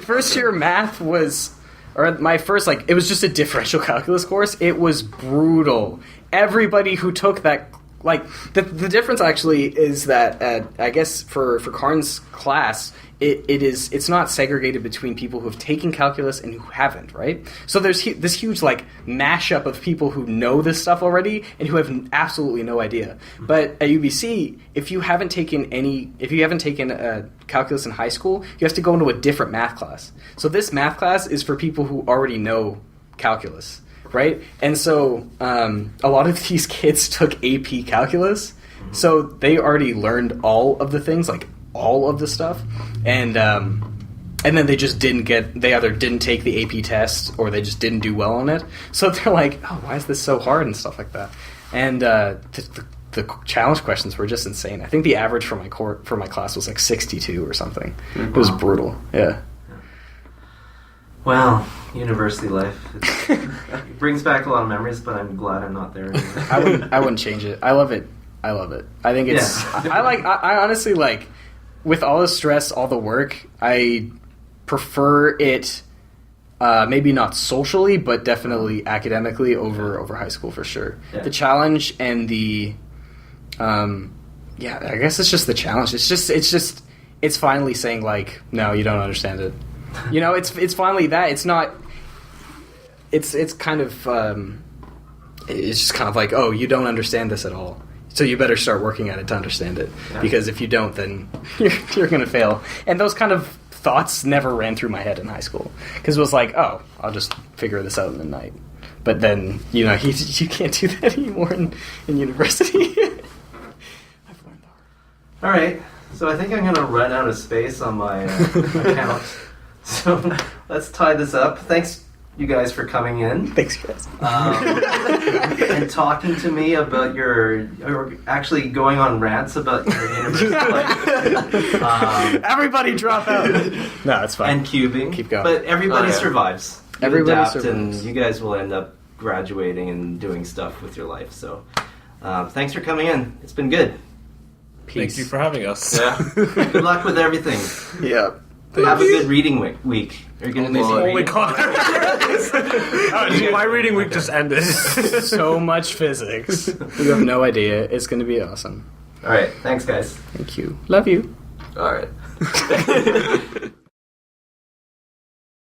First year math was... Or my first, it was just a differential calculus course. It was brutal. Everybody who took that like the difference actually is that I guess for Karan's class it's not segregated between people who have taken calculus and who haven't, right? So there's this huge like mashup of people who know this stuff already and who have absolutely no idea. But at UBC, if you haven't taken calculus in high school, you have to go into a different math class. So this math class is for people who already know calculus, right? And so a lot of these kids took AP calculus, so they already learned all of the things, like all of the stuff, and then they just they either didn't take the AP test or they just didn't do well on it. So they're like, oh, why is this so hard and stuff like that. And the challenge questions were just insane. I think the average for my class was like 62 or something. It was brutal. Yeah. Well, university life it brings back a lot of memories, but I'm glad I'm not there anymore. I wouldn't change it. I love it. I think it's I honestly like, with all the stress, all the work, I prefer it maybe not socially, but definitely academically over high school for sure. Yeah. The challenge and the I guess it's just the challenge. It's finally saying like, no, you don't understand it. You know, it's finally that. It's not. It's kind of. It's just kind of like, oh, you don't understand this at all. So you better start working at it to understand it, because if you don't, then you're going to fail. And those kind of thoughts never ran through my head in high school, because it was like, oh, I'll just figure this out in the night. But then, you know, you can't do that anymore in university. I've learned that. All right, so I think I'm going to run out of space on my account. So let's tie this up. Thanks, you guys, for coming in. Thanks, guys. And talking to me about or actually going on rants about your university life. Everybody drop out. No, it's fine. And cubing. Keep going. But everybody survives. You Everybody adapt, survives. and you guys will end up graduating and doing stuff with your life. So thanks for coming in. It's been good. Thank you for having us. Yeah. Good luck with everything. Yeah. Have a good reading week. You're going to miss Holy Connor. My reading week just ended. So much physics. You have no idea. It's going to be awesome. All right. Thanks, guys. Thank you. Love you. All right.